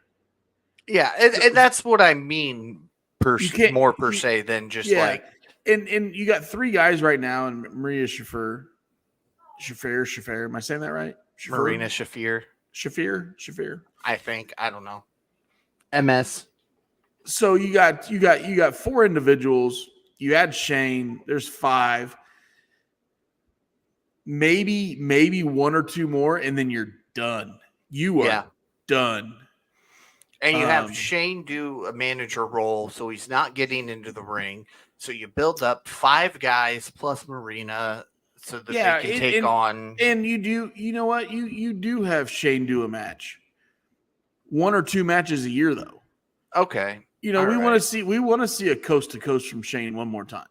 Yeah, and that's what I mean per se than just like. And you got 3 guys right now, and Maria Shafir. Am I saying that right? Marina Shafir. Shafir. I think. I don't know. MS. So you got 4 individuals. You add Shane. There's 5. Maybe 1 or 2 more, and then you're done. You are done. And you have Shane do a manager role, so he's not getting into the ring. So you build up 5 guys plus Marina so that they can take on. And you know what? You do have Shane do a match. 1 or 2 matches a year, though. Okay. We want to see a coast to coast from Shane one more time.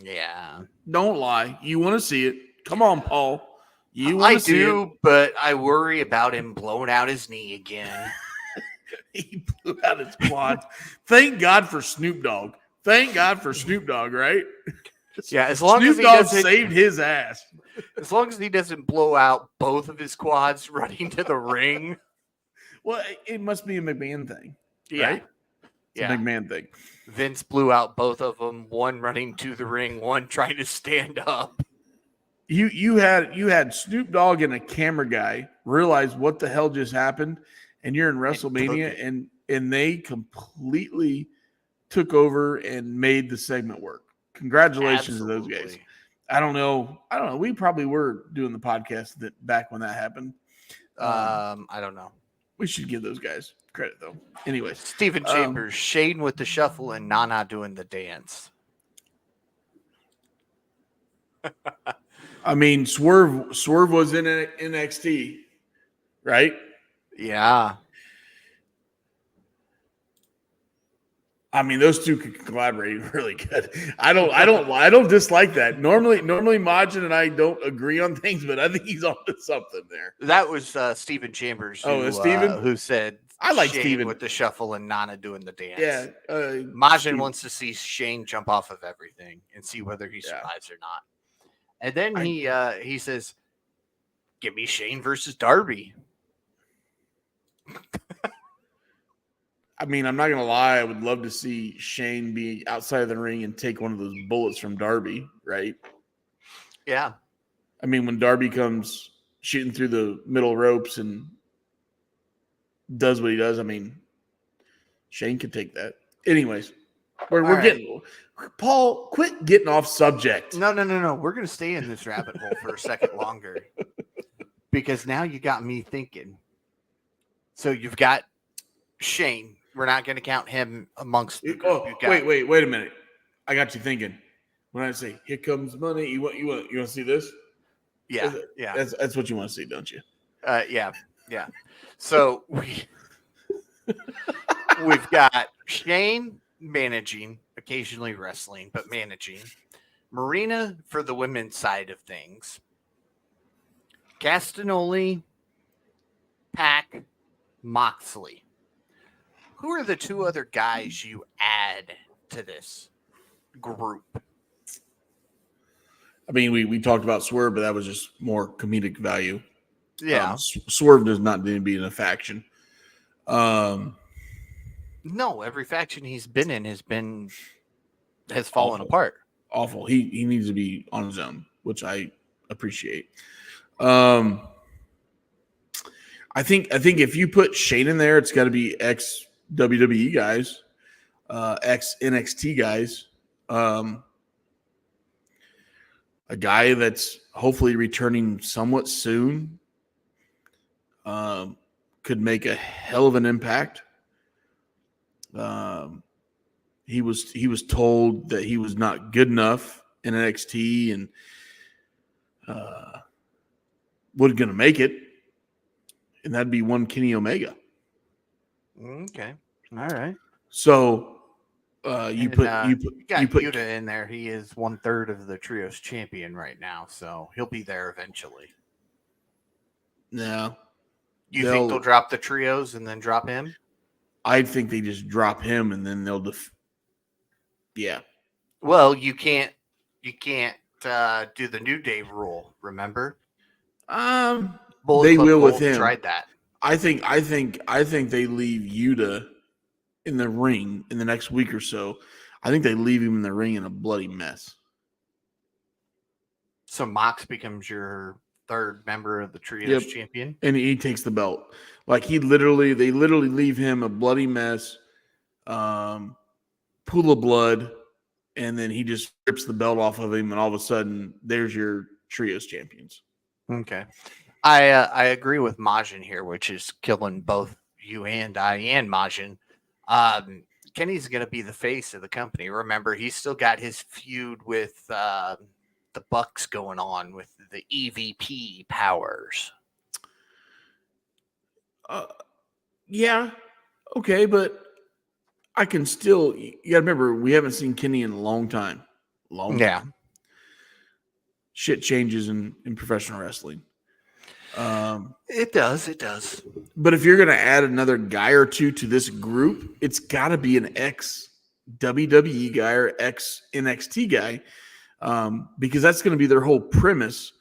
Yeah. Don't lie. You want to see it. Come on, Paul. I do, but I worry about him blowing out his knee again. He blew out his quad. Thank God for Snoop Dogg. Right? Yeah, as long Snoop as he Dogg doesn't saved his ass. As long as he doesn't blow out both of his quads running to the ring. Well, it must be a McMahon thing. Yeah. Right? It's a McMahon thing. Vince blew out both of them, one running to the ring, one trying to stand up. You had Snoop Dogg and a camera guy realize what the hell just happened, and you're in WrestleMania, and they completely took over and made the segment work. Congratulations to those guys. I don't know. We probably were doing the podcast back when that happened. I don't know. We should give those guys credit, though. Anyways, Stephen Chambers, Shane with the shuffle, and Nana doing the dance. I mean, Swerve was in NXT, right? Yeah. I mean, those two could collaborate really good. I don't dislike that. Normally, Majin and I don't agree on things, but I think he's onto something there. That was Stephen Chambers. Who said I like Shane Steven with the shuffle and Nana doing the dance. Yeah, Majin wants to see Shane jump off of everything and see whether he survives or not. And then he says, "Give me Shane versus Darby." I mean, I'm not going to lie. I would love to see Shane be outside of the ring and take one of those bullets from Darby, right? Yeah. I mean, when Darby comes shooting through the middle ropes and does what he does, I mean, Shane could take that. Anyways, we're getting – Paul, quit getting off subject. No. We're going to stay in this rabbit hole for a second longer because now you got me thinking. So you've got Shane. We're not going to count him amongst the group. Wait a minute. I got you thinking. When I say "Here comes money," you want to see this? Yeah. That's what you want to see, don't you? Yeah. So we've got Shane managing, occasionally wrestling, but managing. Marina for the women's side of things. Castagnoli, Pac, Moxley. Who are the 2 other guys you add to this group? I mean, we talked about Swerve, but that was just more comedic value. Yeah. Swerve does not need to be in a faction. No, every faction he's been in has fallen apart. Awful. He needs to be on his own, which I appreciate. I think if you put Shane in there, it's got to be ex WWE guys, ex NXT guys, a guy that's hopefully returning somewhat soon, could make a hell of an impact. He was told that he was not good enough in NXT and wasn't going to make it, and that'd be one Kenny Omega. Okay, all right. So you put Yuta in there. He is 1/3 of the trios champion right now, so he'll be there eventually. No, You think they'll drop the trios and then drop him? I think they just drop him and then they'll yeah. Well, you can't do the New Day rule, remember? Bullet They Club will with Gold him. tried that. I think they leave Yuta in the ring in the next week or so. I think they leave him in the ring in a bloody mess. So Mox becomes your third member of the trios champion, and he takes the belt. Like they literally leave him a bloody mess, pool of blood, and then he just rips the belt off of him, and all of a sudden, there's your trios champions. Okay, I agree with Majin here, which is killing both you and I and Majin. Kenny's going to be the face of the company. Remember, he's still got his feud with the Bucks going on with the EVP powers. Yeah, okay, but I can still. You got to remember, we haven't seen Kenny in a long time. Time. Shit changes in professional wrestling. It does. But if you're going to add another guy or two to this group, it's got to be an ex WWE guy or ex NXT guy, because that's going to be their whole premise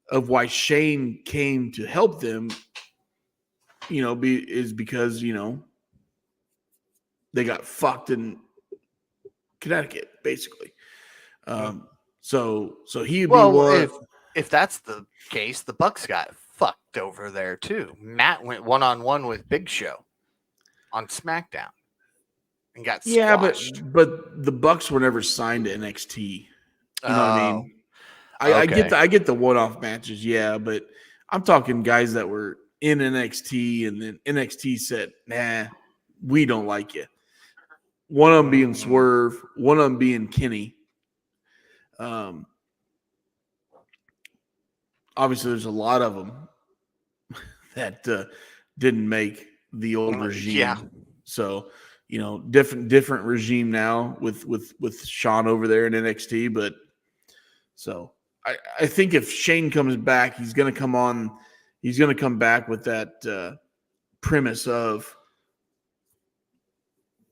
of why Shane came to help them. Is because they got fucked in Connecticut, basically. So he'd be one. If that's the case, the Bucks got fucked over there too. Matt went 1-on-1 with Big Show on SmackDown and got squashed. but the Bucks were never signed to NXT. You know what I mean? I get the one-off matches, yeah, but I'm talking guys that were in NXT and then NXT said, "Nah, we don't like you." One of them being Swerve, one of them being Kenny. Obviously, there's a lot of them that didn't make the old regime. Yeah. So, different regime now with Sean over there in NXT. But so I think if Shane comes back, he's going to come on. He's going to come back with that premise of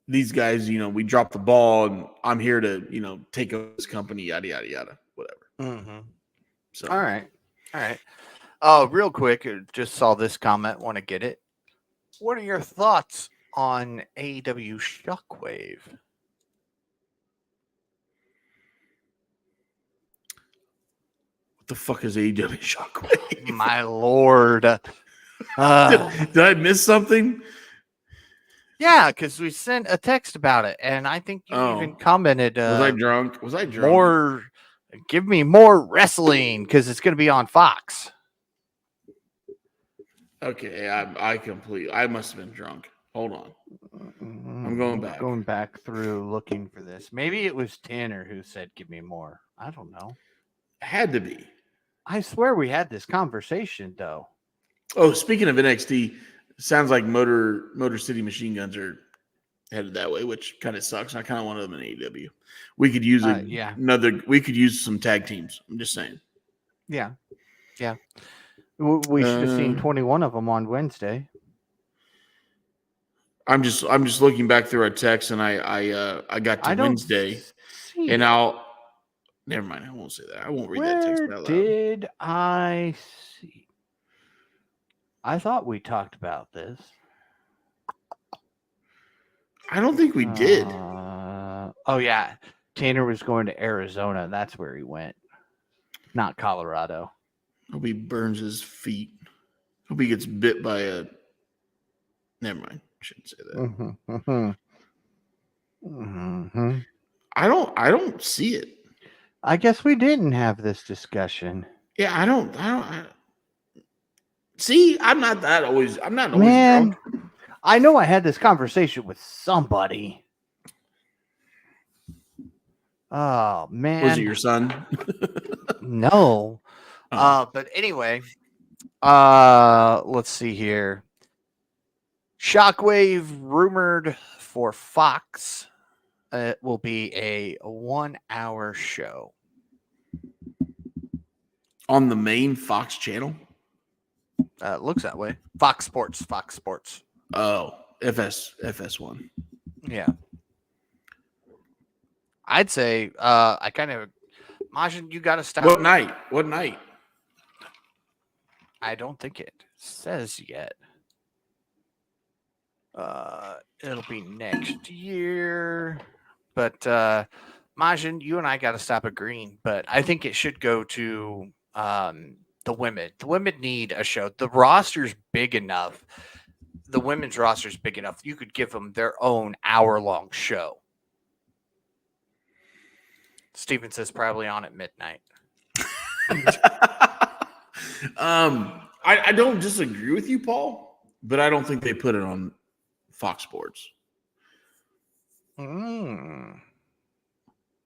these guys. We dropped the ball, and I'm here to take over this company. Yada yada yada. Whatever. Mm-hmm. So all right. Oh, real quick, just saw this comment. Want to get it? What are your thoughts on AEW Shockwave? What the fuck is AEW Shockwave? My lord. Did I miss something? Yeah, because we sent a text about it, and I think you even commented. Was I drunk? Give me more wrestling because it's going to be on Fox. Okay, I must have been drunk. Hold on. I'm going back. Going back through looking for this. Maybe it was Tanner who said, give me more. I don't know. Had to be. I swear we had this conversation, though. Oh, speaking of NXT, sounds like Motor City Machine Guns are headed that way, which kind of sucks. I kind of want them in AEW. We could use we could use some tag teams. I'm just saying. Yeah. We should have seen 21 of them on Wednesday. I'm just looking back through our text, and I got to Wednesday, and never mind. I won't say that. I won't read that text out loud. Did I see? I thought we talked about this. I don't think we did. Oh yeah, Tanner was going to Arizona. That's where he went, not Colorado. Hope he burns his feet. Hope he gets bit by a. Never mind. I shouldn't say that. I don't see it. I guess we didn't have this discussion. Yeah, I don't see. I'm not always drunk. I know I had this conversation with somebody. Oh man. Was it your son? No. But anyway, let's see here. Shockwave rumored for Fox. It will be a 1-hour show on the main Fox channel. Looks that way. Fox Sports. Oh, FS1. Yeah. I'd say I kind of Majin, you got to stop. What night? I don't think it says yet. It'll be next year. But Majin, you and I got to stop agreeing. But I think it should go to the women. The women need a show. The roster's big enough. The women's roster's big enough. You could give them their own hour-long show. Steven says probably on at midnight. I don't disagree with you, Paul, but I don't think they put it on Fox Sports.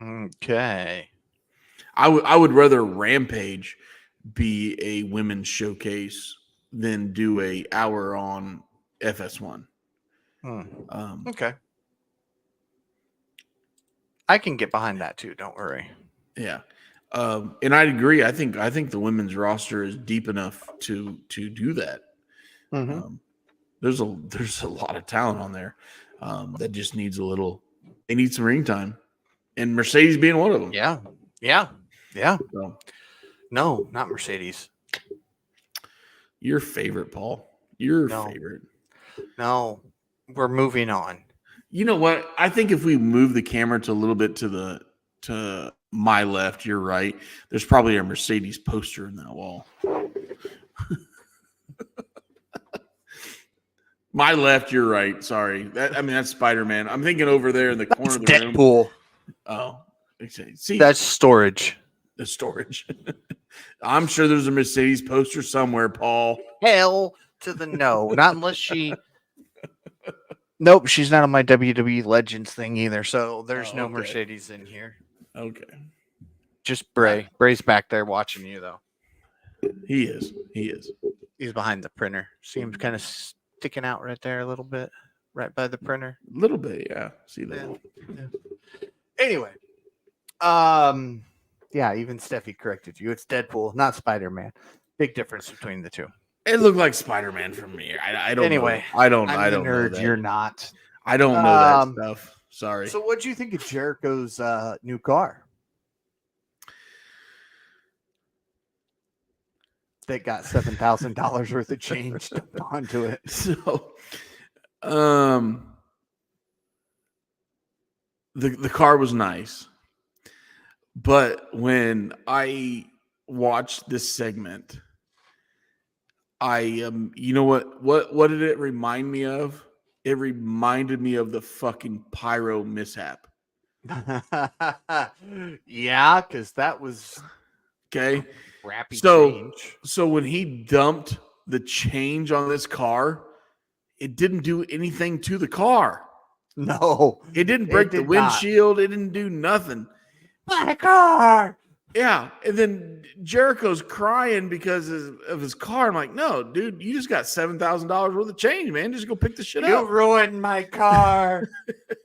Okay. I would rather Rampage be a women's showcase than do a hour on FS1. Okay. I can get behind that too. Don't worry. Yeah. And I'd agree. I think the women's roster is deep enough to do that. There's a lot of talent on there that just needs a little. They need some ring time, and Mercedes being one of them. Yeah. So, No, not Mercedes. your favorite, Paul. Your No. favorite. No, we're moving on. You know what? I think if we move the camera to a little bit to my left, you're right. There's probably a Mercedes poster in that wall. My left, you're right. Sorry. That's Spider-Man. I'm thinking over there in the corner of the room. Deadpool. Oh, see, That's storage. the storage. I'm sure there's a Mercedes poster somewhere, Paul. Hell to the no. Not unless she. Nope, she's not on my WWE Legends thing either. So there's no okay. Mercedes in here. Okay. Just Bray. Bray's back there watching you though. He is. He's behind the printer. See him kind of sticking out right there a little bit, right by the printer. A little bit, yeah. See that? Yeah. Anyway, yeah, even Steffi corrected you. It's Deadpool, not Spider-Man. Big difference between the two. It looked like Spider-Man from me. I don't Anyway, know. I don't I'm know a nerd. that. You're not. I don't know that stuff. Sorry. So what'd you think of Jericho's new car? That got $7,000 worth of change dumped onto it. So, the car was nice, but when I watched this segment, you know what did it remind me of? It reminded me of the fucking pyro mishap. Yeah, because that was Okay. crappy So change. so when he dumped the change on this car, it didn't do anything to the car. No, It didn't break the did not. windshield. It didn't do nothing. My car. Yeah. And then Jericho's crying because of his car. I'm like, no, dude, you just got $7,000 worth of change, man. Just go pick the shit You up. ruined my car. It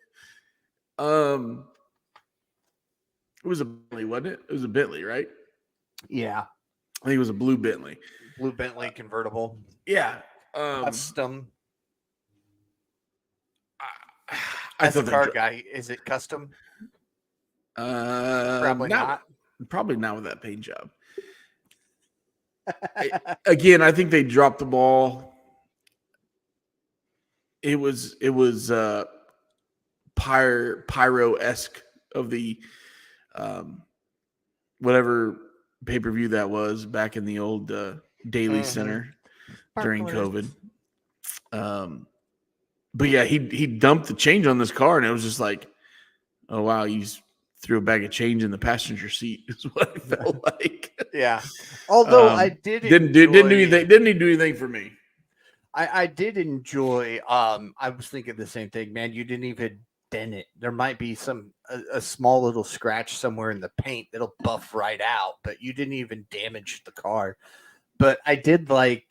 was a Bentley, wasn't it? It was a Bentley, right? Yeah, I think it was a blue Bentley. blue Bentley convertible, Yeah. custom. I As a thought car guy, is it custom? Probably not. Probably not with that paint job. Again, I think they dropped the ball. It was pyro-esque of the whatever pay-per-view that was back in the old Daily Center during COVID. But yeah, he dumped the change on this car, and it was just like, oh wow, you threw a bag of change in the passenger seat. Is what I felt like. Yeah. Although I didn't do anything. Didn't do anything for me. I did enjoy. I was thinking the same thing, man. You didn't even dent it. There might be a small little scratch somewhere in the paint that'll buff right out, but you didn't even damage the car. But I did like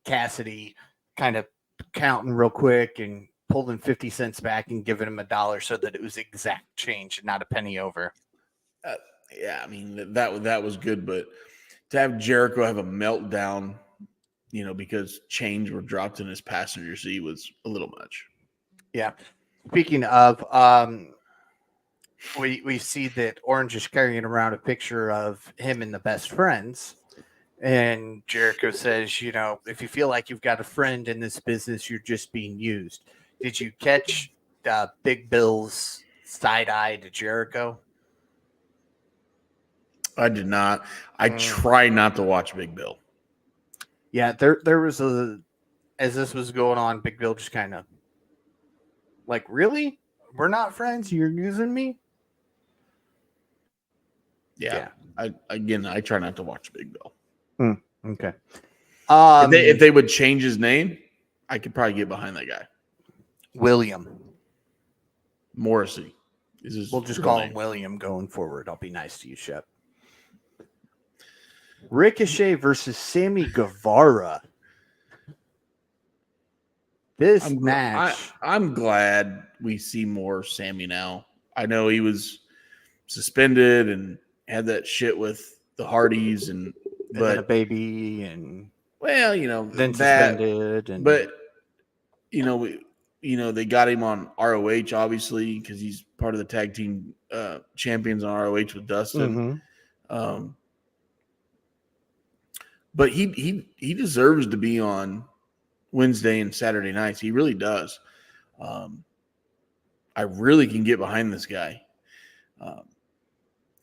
Cassidy kind of counting real quick and pulling 50 cents back and giving him $1 so that it was exact change and not a penny over. Yeah, I mean that was good, but to have Jericho have a meltdown because chains were dropped in his passenger seat was a little much. Yeah. Speaking of, we see that Orange is carrying around a picture of him and the best friends. And Jericho says, if you feel like you've got a friend in this business, you're just being used. Did you catch Big Bill's side eye to Jericho? I did not. I try not to watch Big Bill. Yeah, there was as this was going on, Big Bill just kind of like, really? We're not friends? You're using me? Yeah. I try not to watch Big Bill. Okay. If they would change his name, I could probably get behind that guy. William Morrissey. We'll just call him William going forward. I'll be nice to you, Shep. Ricochet versus Sammy Guevara. This match. I'm glad we see more Sammy now. I know he was suspended and had that shit with the Hardys but a baby and then suspended but they got him on ROH obviously because he's part of the tag team champions on ROH with Dustin. But he deserves to be on Wednesday and Saturday nights. He really does. I really can get behind this guy.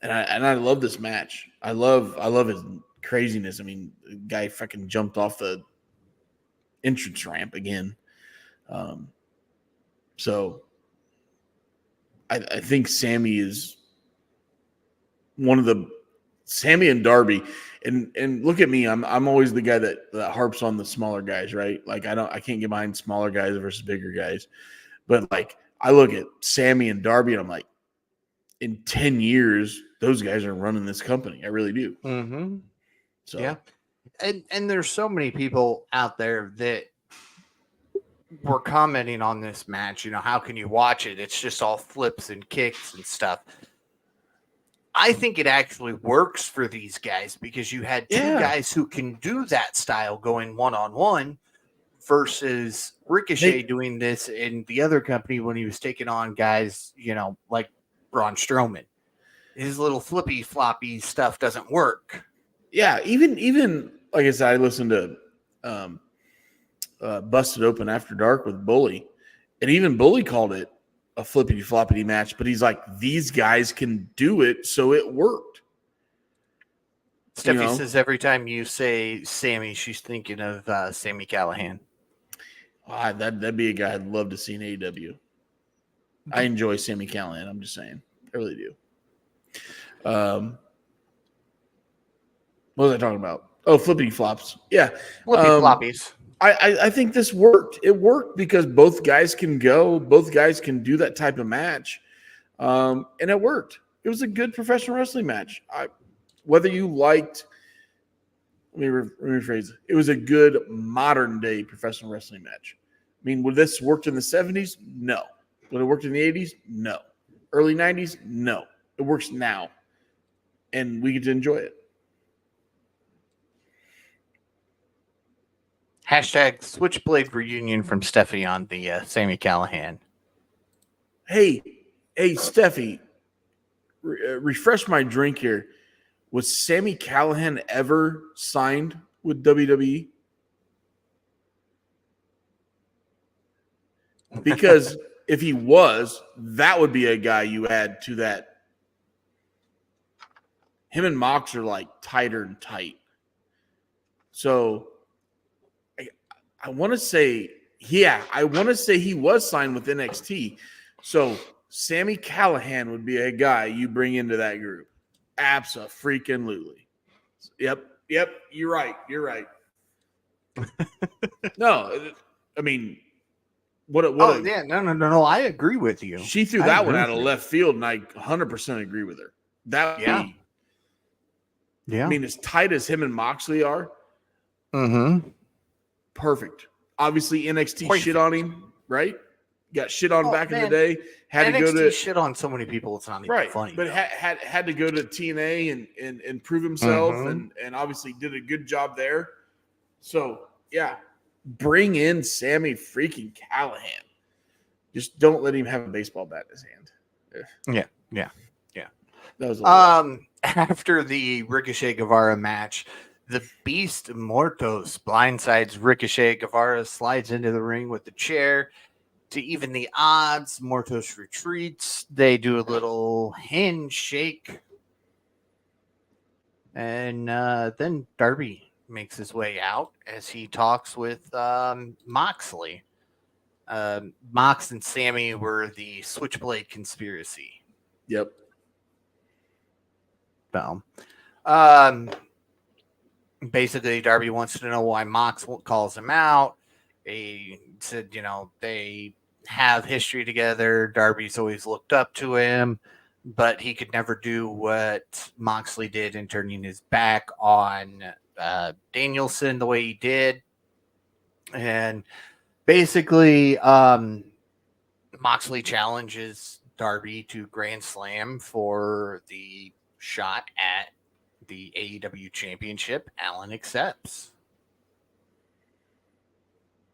And I love this match. I love his craziness. I mean, the guy fucking jumped off the entrance ramp again. So I think Sammy is Sammy and Darby. And look at me. I'm always the guy that harps on the smaller guys, right? Like I can't get behind smaller guys versus bigger guys. But like I look at Sammy and Darby and I'm like, in 10 years, those guys are running this company. I really do. Mm-hmm. So yeah. And there's so many people out there that were commenting on this match. How can you watch it? It's just all flips and kicks and stuff. I think it actually works for these guys because you had two guys who can do that style going one-on-one versus Ricochet doing this in the other company when he was taking on guys, like Braun Strowman. His little flippy floppy stuff doesn't work. Yeah, even like I said, I listened to Busted Open After Dark with Bully, and even Bully called it a flippity floppity match, but he's like, these guys can do it, so it worked. Steffi says every time you say Sammy, she's thinking of Sammy Callahan. That'd be a guy I'd love to see in AEW. I enjoy Sammy Callahan. I'm just saying, I really do. What was I talking about? Oh, flippity flops. Yeah, flippy floppies. I think this worked. It worked because both guys can go. Both guys can do that type of match. And it worked. It was a good professional wrestling match. Whether you liked, let me rephrase it. It was a good modern day professional wrestling match. I mean, would this worked in the 70s? No. Would it worked in the 80s? No. Early 90s? No. It works now. And we get to enjoy it. Hashtag Switchblade Reunion from Steffi on the Sammy Callahan. Hey, Steffi, refresh my drink here. Was Sammy Callahan ever signed with WWE? Because if he was, that would be a guy you add to that. Him and Mox are like tighter and tight. So I want to say, I want to say he was signed with NXT. So Sammy Callahan would be a guy you bring into that group. Abso-freaking-lutely. Yep. You're right. No, I mean, No. I agree with you. She threw that one out of left field, and I 100% agree with her. Yeah. I mean, as tight as him and Moxley are, perfect. Obviously, NXT shit on him, right? Got shit on back in the day. Had NXT to go to shit on so many people. It's not even funny. But had to go to TNA and prove himself, and obviously did a good job there. So Yeah. Bring in Sammy freaking Callahan. Just don't let him have a baseball bat in his hand. Yeah. That was a little After the Ricochet Guevara match, the Beast Mortos blindsides Ricochet. Guevara slides into the ring with the chair to even the odds. Mortos retreats. They do a little handshake. And then Darby makes his way out as he talks with Moxley. Mox and Sammy were the Switchblade conspiracy. Yep. So, basically, Darby wants to know why Mox calls him out. He said, they have history together. Darby's always looked up to him, but he could never do what Moxley did in turning his back on Danielson the way he did. And basically, Moxley challenges Darby to Grand Slam for the shot at the AEW Championship. Allen accepts.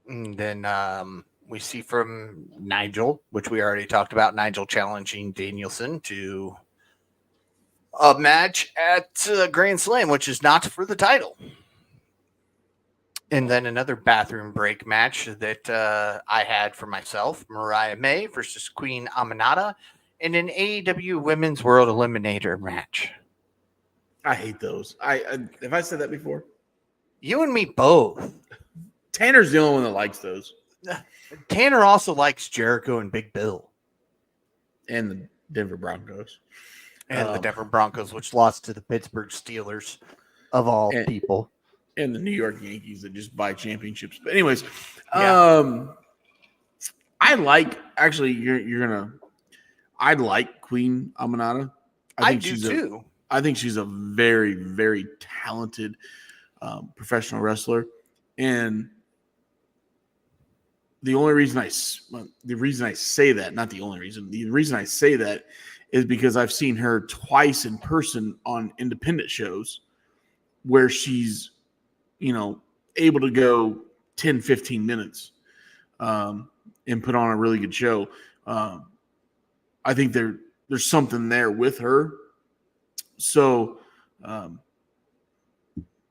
And then we see from Nigel, which we already talked about, Nigel challenging Danielson to a match at Grand Slam, which is not for the title. And then another bathroom break match that I had for myself, Mariah May versus Queen Aminata in an AEW Women's World Eliminator match. I hate those. Have I said that before? You and me both. Tanner's the only one that likes those. Tanner also likes Jericho and Big Bill. And the Denver Broncos. And the Denver Broncos, which lost to the Pittsburgh Steelers, of all people. And the New York Yankees that just buy championships. But anyways, Yeah. I like, actually, I like Queen Aminata. I do too. I think she's a very, very talented professional wrestler. And the reason I say that is because I've seen her twice in person on independent shows where she's, able to go 10, 15 minutes and put on a really good show. I think there's something there with her. So,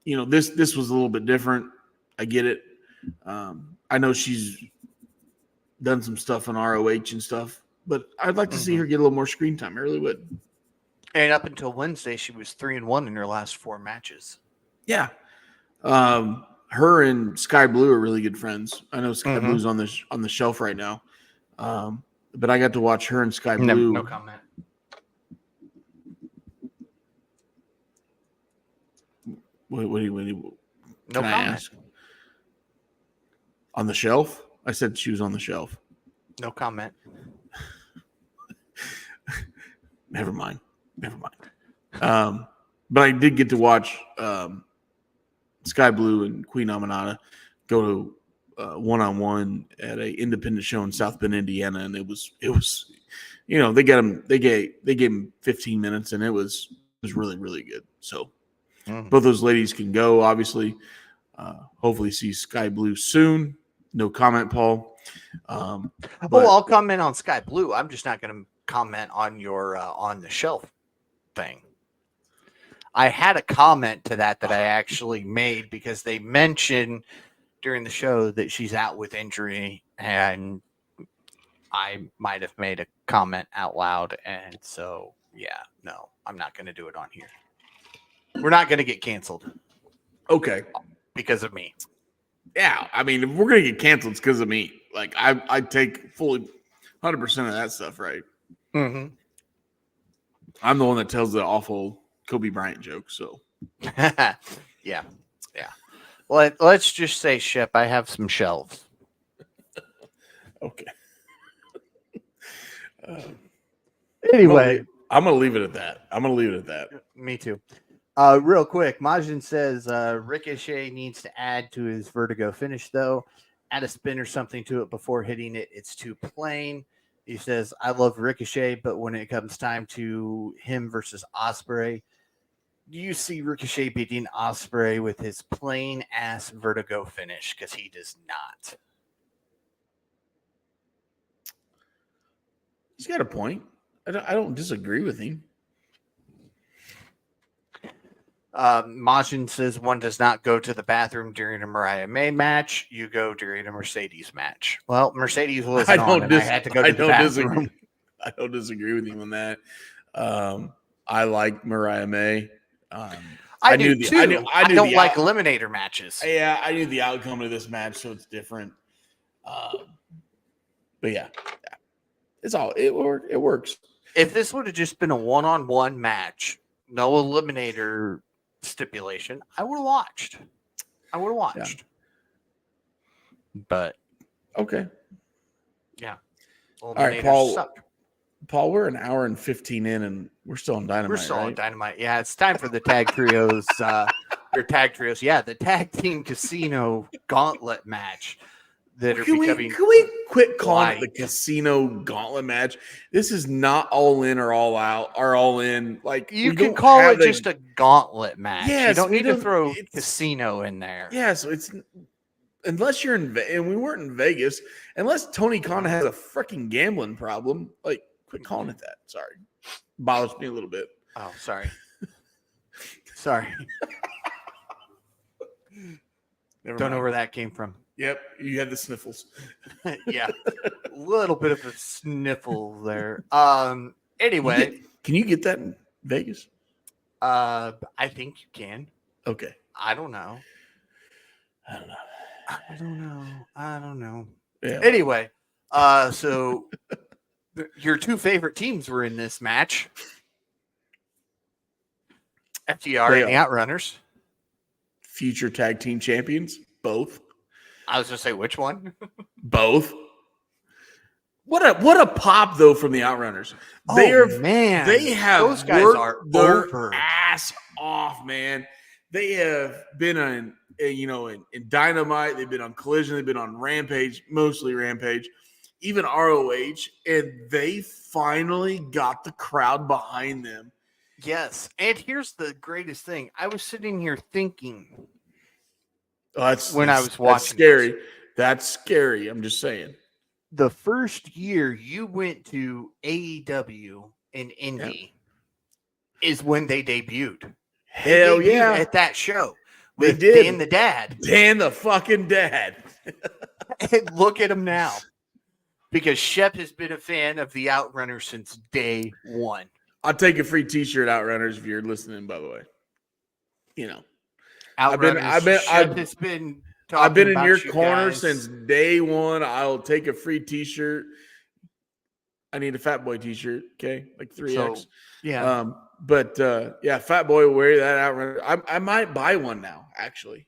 this was a little bit different. I get it. I know she's done some stuff on ROH and stuff, but I'd like to see her get a little more screen time. I really would. And up until Wednesday, she was 3-1 in her last 4 matches. Yeah. Her and Sky Blue are really good friends. I know Sky Blue's on the shelf right now. But I got to watch her and Sky Blue. No comment. What do you No comment. ask? On the shelf? I said she was on the shelf. No comment. Never mind. But I did get to watch Sky Blue and Queen Aminata go to one-on-one at a independent show in South Bend, Indiana, and it was they gave him 15 minutes, and it was really, really good. So both those ladies can go, obviously. Hopefully see Sky Blue soon. No comment, Paul. I'll comment on Sky Blue. I'm just not going to comment on your on the shelf thing. I had a comment to that I actually made because they mentioned during the show that she's out with injury, and I might have made a comment out loud. And so, no, I'm not going to do it on here. We're not going to get canceled. Okay. Because of me. Yeah. I mean, if we're going to get canceled, it's because of me. Like, I take fully 100% of that stuff, right? Mm-hmm. I'm the one that tells the awful Kobe Bryant joke, so. Yeah. Well, let's just say, Shep, I have some shelves. Okay. Anyway. I'm going to leave it at that. Me too. Real quick, Majin says Ricochet needs to add to his Vertigo finish, though. Add a spin or something to it before hitting it. It's too plain. He says, I love Ricochet, but when it comes time to him versus Ospreay, Do you see Ricochet beating Ospreay with his plain ass vertigo finish? Because he does not. He's got a point. I don't disagree with him. Majin says one does not go to the bathroom during a Mariah May match. You go during a Mercedes match. Well, Mercedes wasn't on, and I had to go to the bathroom. I don't disagree with him on that. I like Mariah May. I do too. I don't like eliminator matches. Yeah, I knew the outcome of this match, so it's different. But yeah, it works. If this would have just been a one-on-one match, no eliminator stipulation, I would have watched. Yeah. But okay. Yeah. All right, Paul, we're an hour and 15 in, and we're still on Dynamite. We're still on Dynamite. Yeah, it's time for the tag trios. Your tag trios. Yeah, the tag team casino gauntlet match. Can we quit calling it the casino gauntlet match? This is not all in or all out or all in. Like you can call it just a gauntlet match. Yes, you don't need to throw casino in there. Yeah, so it's unless you're in and we weren't in Vegas, unless Tony Khan has a freaking gambling problem. Like, quit calling it that. Sorry, bothers me a little bit. Oh, sorry. Sorry. Don't know where that came from. Yep, you had the sniffles. Yeah, a little bit of a sniffle there. Anyway, can you get that in Vegas? I think you can. Okay. I don't know. Yeah. Anyway, so your two favorite teams were in this match. FTR and the Outrunners. Future tag team champions, both. I was going to say, which one? Both. What a pop though from the Outrunners. They have those guys are their over. Ass off, man. They have been in Dynamite. They've been on Collision. They've been on Rampage, mostly Rampage, even ROH, and they finally got the crowd behind them. Yes, and here's the greatest thing. I was sitting here thinking. I was watching. That's scary. That's scary. I'm just saying. The first year you went to AEW in Indy is when they debuted. Hell yeah. At that show. They With did. Dan the Dad. Dan the fucking Dad. And look at him now. Because Shep has been a fan of the Outrunners since day one. I'll take a free t-shirt, Outrunners, if you're listening, by the way. I've been in your corner since day one. I'll take a free t-shirt. I need a Fat Boy t-shirt, okay? Like 3X. So, yeah. Fat Boy will wear that Outrunner. I might buy one now, actually.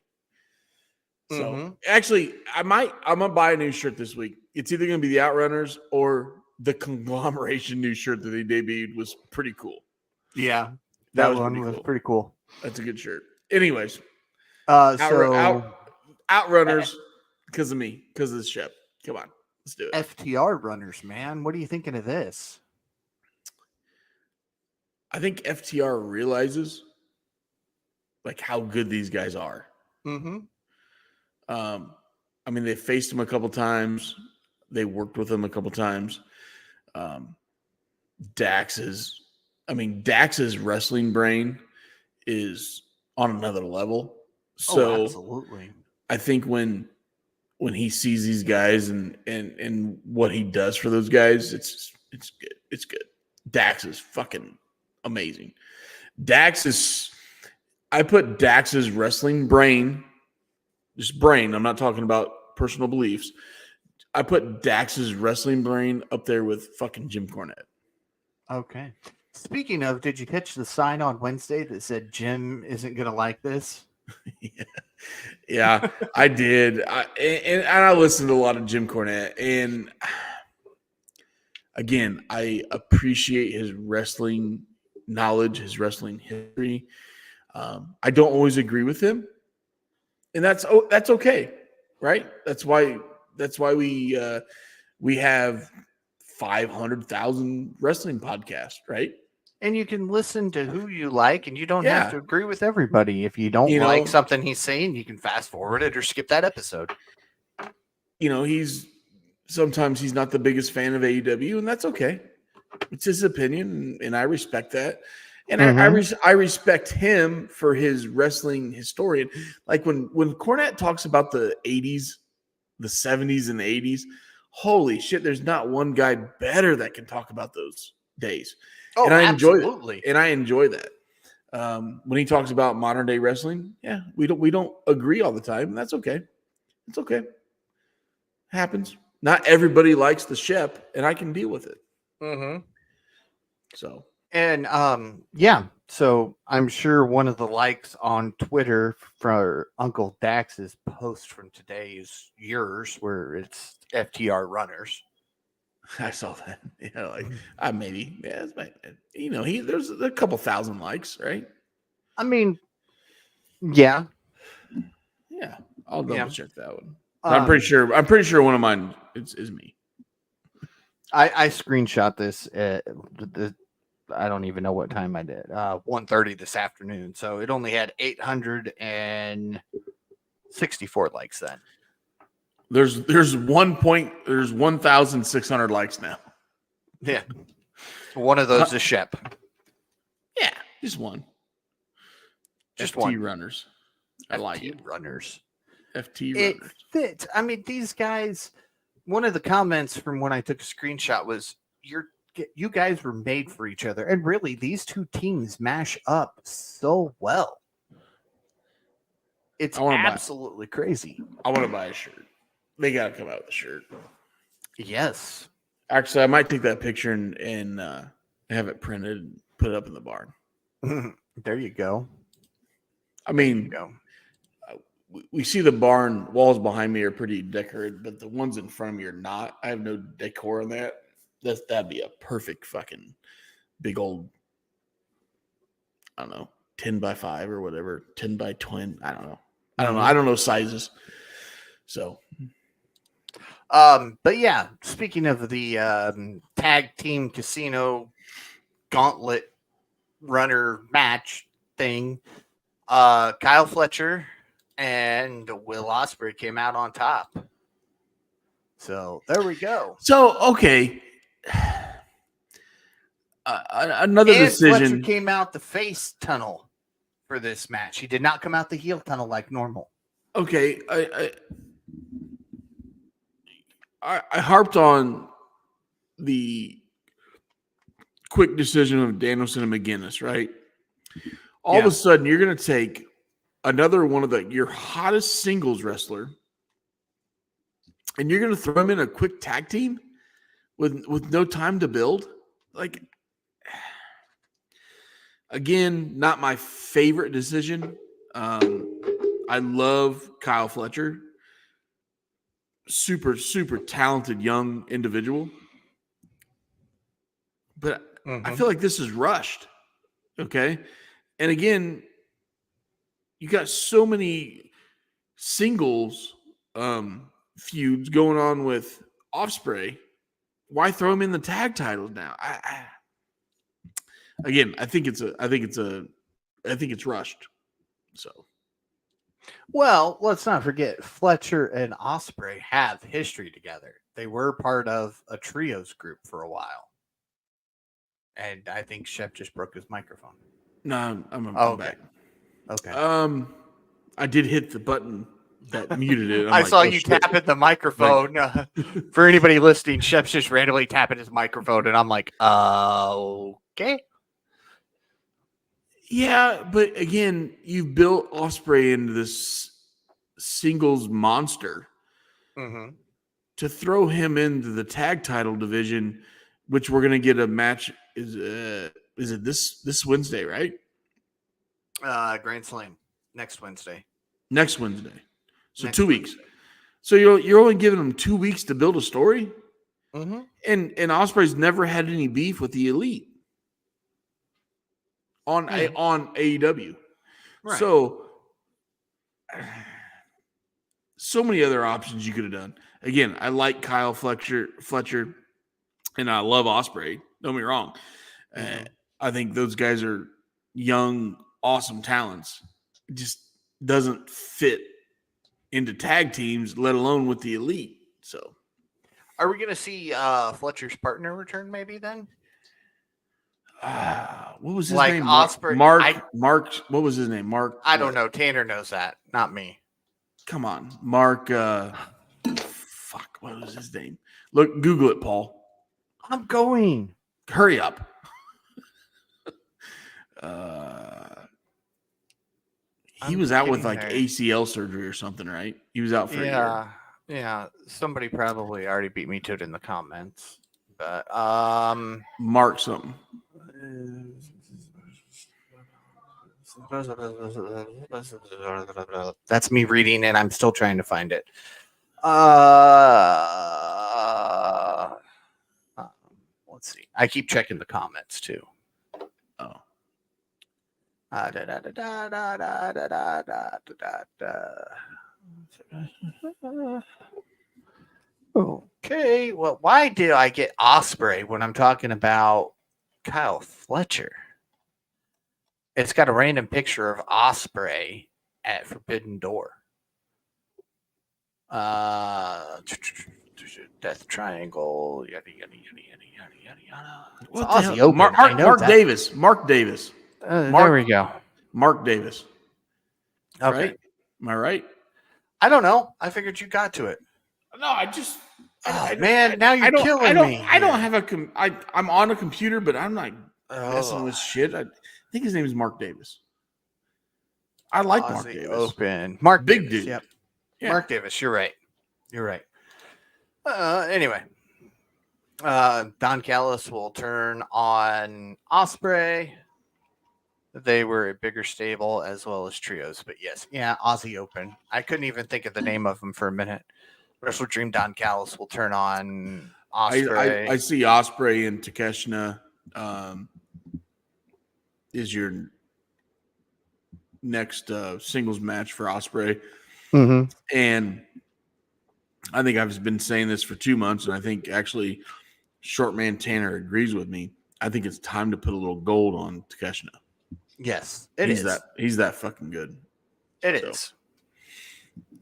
So actually, I'm gonna buy a new shirt this week. It's either gonna be the Outrunners or the conglomeration new shirt that they debuted was pretty cool. Yeah. That one was pretty cool. That's a good shirt. Anyways. Outrunners because of me, because of this Shep. Come on, let's do it. FTR runners, man. What are you thinking of this? I think FTR realizes like how good these guys are. They faced them a couple times. They worked with them a couple times. Dax's wrestling brain is on another level. So absolutely. I think when he sees these guys and what he does for those guys, it's good. It's good. Dax is fucking amazing. I put Dax's wrestling brain, just brain. I'm not talking about personal beliefs. I put Dax's wrestling brain up there with fucking Jim Cornette. Okay. Speaking of, did you catch the sign on Wednesday that said Jim isn't going to like this? Yeah, I did. I listened to a lot of Jim Cornette. And again, I appreciate his wrestling knowledge, his wrestling history. I don't always agree with him. And that's okay, right? That's why we have 500,000 wrestling podcasts, right? And you can listen to who you like, and you don't Yeah. have to agree with everybody. If you don't You like know- something he's saying, you can fast forward it or skip that episode. Sometimes he's not the biggest fan of AEW, and that's okay. It's his opinion, and I respect that. And I respect him for his wrestling historian. Like when Cornette talks about the 80s, the 70s, and the 80s, holy shit, there's not one guy better that can talk about those days. Oh, and I absolutely. enjoy it. And I enjoy that. When he talks about modern day wrestling, yeah, we don't agree all the time. And that's okay. It's okay. Happens. Not everybody likes the Shep, and I can deal with it. Mm-hmm. So, And yeah, so I'm sure one of the likes on Twitter for Uncle Dax's post from today is yours, where it's FTR runners. I saw that. Maybe, yeah, there's a couple thousand likes, right? I mean, yeah, Yeah, I'll double Yeah. check that one. I'm pretty sure one of mine is me. I screenshot this. I don't even know what time I did. 1:30 this afternoon. So it only had 864 likes then. There's 1,600 likes now. Yeah. One of those is Shep. Yeah, just one. Just FT one. runners. I like it. Runners. FT It runners. fits. I mean, these guys. One of the comments from when I took a screenshot was, "You guys were made for each other," and really, these two teams mash up so well. It's absolutely crazy. I want to buy a shirt. They got to come out with a shirt. Yes. Actually, I might take that picture and have it printed and put it up in the barn. There you go. I mean, we see the barn walls behind me are pretty decorated, but the ones in front of me are not. I have no decor on that. That'd be a perfect fucking big old, I don't know, 10 by 5 or whatever, 10 by 20. I don't know. I don't know sizes. So, but yeah, speaking of the tag team casino gauntlet runner match thing, Kyle Fletcher and Will Ospreay came out on top. So there we go. So okay, another And decision Fletcher came out the face tunnel for this match. He did not come out the heel tunnel like normal. Okay, I harped on the quick decision of Danielson and McGinnis, right? All of a sudden, you're going to take another one of your hottest singles wrestler, and you're going to throw him in a quick tag team with no time to build. Like, again, not my favorite decision. I love Kyle Fletcher. Super, super talented young individual. But I feel like this is rushed. Okay. And again, you got so many singles feuds going on with Ospreay. Why throw him in the tag titles now? I think it's rushed. So, well, let's not forget Fletcher and Ospreay have history together. They were part of a trios group for a while. And I think Shep just broke his microphone. No, I'm okay. back. Okay. I did hit the button that muted it. I saw you tapping the microphone. For anybody listening, Shep's just randomly tapping his microphone, and I'm like, okay. Yeah, but again, you've built Ospreay into this singles monster. Mm-hmm. To throw him into the tag title division, which we're going to get a match, is it this Wednesday, right? Grand Slam next Wednesday. Next Wednesday. So next 2 weeks. Wednesday. So you're only giving them 2 weeks to build a story? Mm-hmm. And Ospreay's never had any beef with the Elite on AEW. Right. So many other options you could have done. Again, I like Kyle Fletcher, and I love Ospreay. Don't get me wrong. I think those guys are young, awesome talents. It just doesn't fit into tag teams, let alone with the elite. So, Are we going to see Fletcher's partner return maybe then? what was his Like name? Osprey. Mark. What was his name? Mark. I don't know. Tanner knows that, not me. Come on, Mark. Fuck. What was his name? Look, Google it, Paul. I'm going. Hurry up. He was out with like ACL surgery or something, right? He was out for a year. Yeah. Somebody probably already beat me to it in the comments, but Mark something. That's me reading, and I'm still trying to find it. Let's see. I keep checking the comments too. Oh. Okay. Well, why did I get Osprey when I'm talking about Kyle Fletcher? It's got a random picture of Osprey at Forbidden Door. Death Triangle, yada yada yada yada yada yada. What It's the Aussie hell? Open. Mark Davis. Mark Davis. There we go. Mark Davis. Okay. Right? Am I right? I don't know. I figured you got to it. No, I just. Now you're killing me. I don't have I'm on a computer, but I'm not messing with shit. I think his name is Mark Davis. I like Mark Aussie Davis. Open. Mark Big Davis, dude. Yep. Yeah. Mark Davis. You're right. Anyway, Don Callis will turn on Osprey. They were a bigger stable as well as trios, but yes, Aussie Open. I couldn't even think of the name of them for a minute. Wrestle Dream Don Callis will turn on Osprey. I see Osprey and Takeshita is your next singles match for Osprey. Mm-hmm. And I think I've been saying this for 2 months, and I think actually Short Man Tanner agrees with me. I think it's time to put a little gold on Takeshita. Yes, He's that fucking good. It is.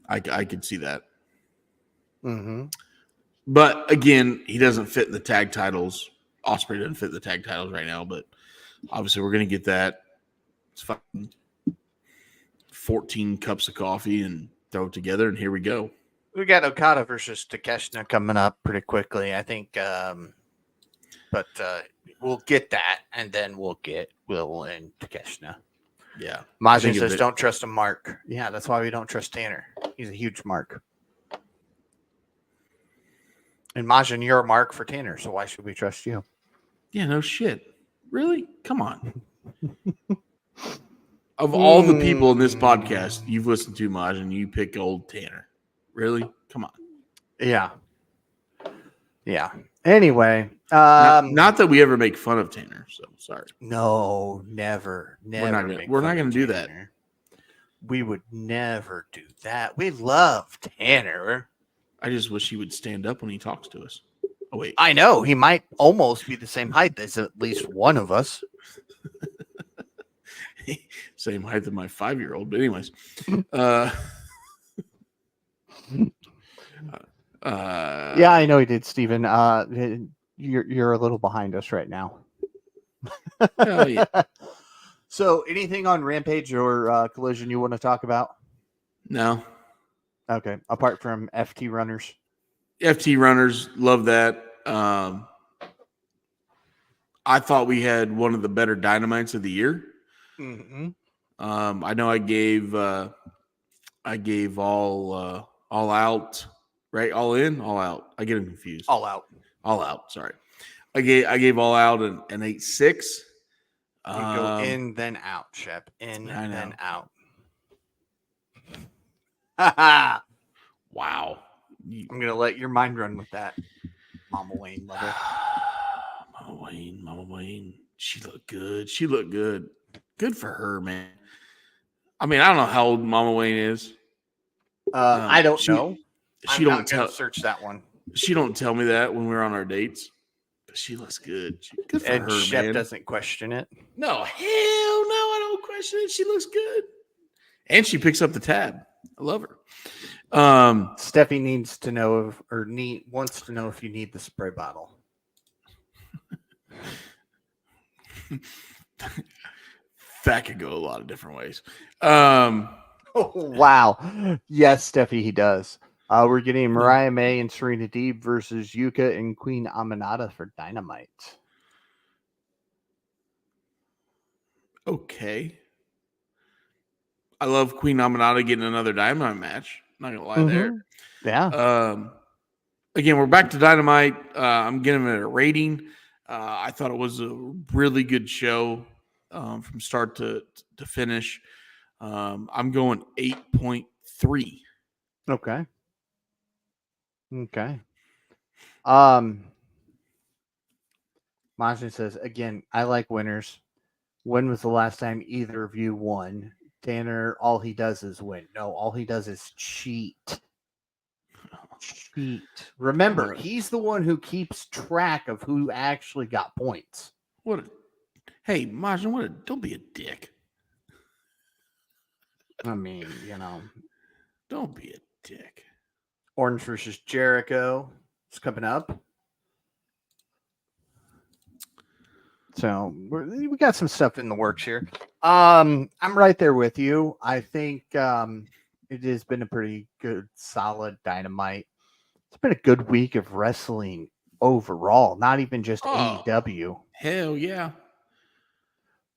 I could see that. Mm-hmm. But again, he doesn't fit in the tag titles. Osprey doesn't fit in the tag titles right now, but obviously we're going to get that. It's fucking 14 cups of coffee and throw it together, and here we go. We got Okada versus Takeshita coming up pretty quickly, I think. But we'll get that, and then we'll get Will and Takeshita. Yeah. Majin says, don't trust a Mark. Yeah, that's why we don't trust Tanner. He's a huge Mark. And Majin, you're a Mark for Tanner, so why should we trust you? Yeah, no shit. Really? Come on. Of all the people in this podcast you've listened to, Majin, you pick old Tanner. Really? Come on. Yeah. Anyway. Not that we ever make fun of Tanner, so sorry. No, never. We're not going to do that. We would never do that. We love Tanner. I just wish he would stand up when he talks to us. Oh, wait. I know. He might almost be the same height as at least one of us. Same height as my 5-year-old. But anyways. Yeah, I know he did, Steven. You're a little behind us right now. Yeah. So anything on Rampage or Collision you want to talk about? No. Okay. Apart from FT runners. FT runners, love that. I thought we had one of the better Dynamites of the year. Mm-hmm. I know I gave all out, right? All in, all out. I get them confused. All out. Sorry. I gave all out an 8.6. You go in then out, Shep. In then out. Wow. I'm gonna let your mind run with that, Mama Wayne lover. Mama Wayne. She looked good. Good for her, man. I mean, I don't know how old Mama Wayne is. I don't know. She don't search that one. She don't tell me that when we're on our dates. But she looks good. Good for And her, Shep man. doesn't question it. No, hell no, I don't question it. She looks good. And she picks up the tab. I love her. Steffi needs to know wants to know if you need the spray bottle. That could go a lot of different ways. Oh, wow. Yes, Steffi, he does. We're getting Mariah May and Serena Deeb versus Yuka and Queen Aminata for Dynamite. Okay. I love Queen Aminata getting another Dynamite match. Not gonna lie there. Yeah. Again, we're back to Dynamite. I'm giving it a rating. I thought it was a really good show from start to finish. I'm going 8.3. Okay. Majin says, again, I like winners. When was the last time either of you won? Tanner, all he does is win. No, all he does is cheat. Remember, he's the one who keeps track of who actually got points. Hey, Majin, don't be a dick. I mean, Don't be a dick. Orange versus Jericho is coming up. So we got some stuff in the works here. I'm right there with you. I think it has been a pretty good, solid Dynamite. It's been a good week of wrestling overall, not even just AEW. Hell yeah.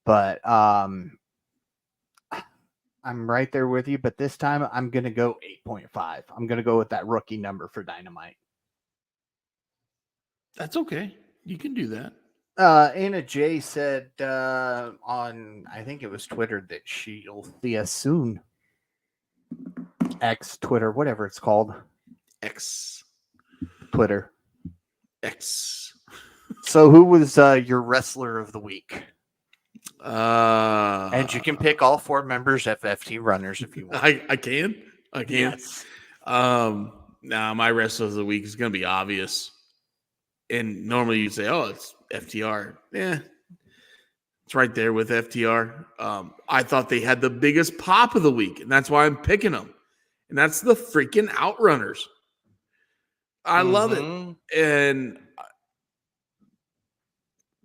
But I'm right there with you. But this time I'm going to go 8.5. I'm going to go with that rookie number for Dynamite. That's okay. You can do that. Anna J said on, I think it was Twitter, that she'll see us soon. X, Twitter, whatever it's called. X. Twitter. X. So who was your wrestler of the week? And And you can pick all 4 members of FT Runners if you want. I can. Yes. My wrestler of the week is going to be obvious. And normally you'd say, oh, it's FTR. Yeah, it's right there with FTR. I thought they had the biggest pop of the week, and that's why I'm picking them. And that's the freaking Outrunners. I love it. And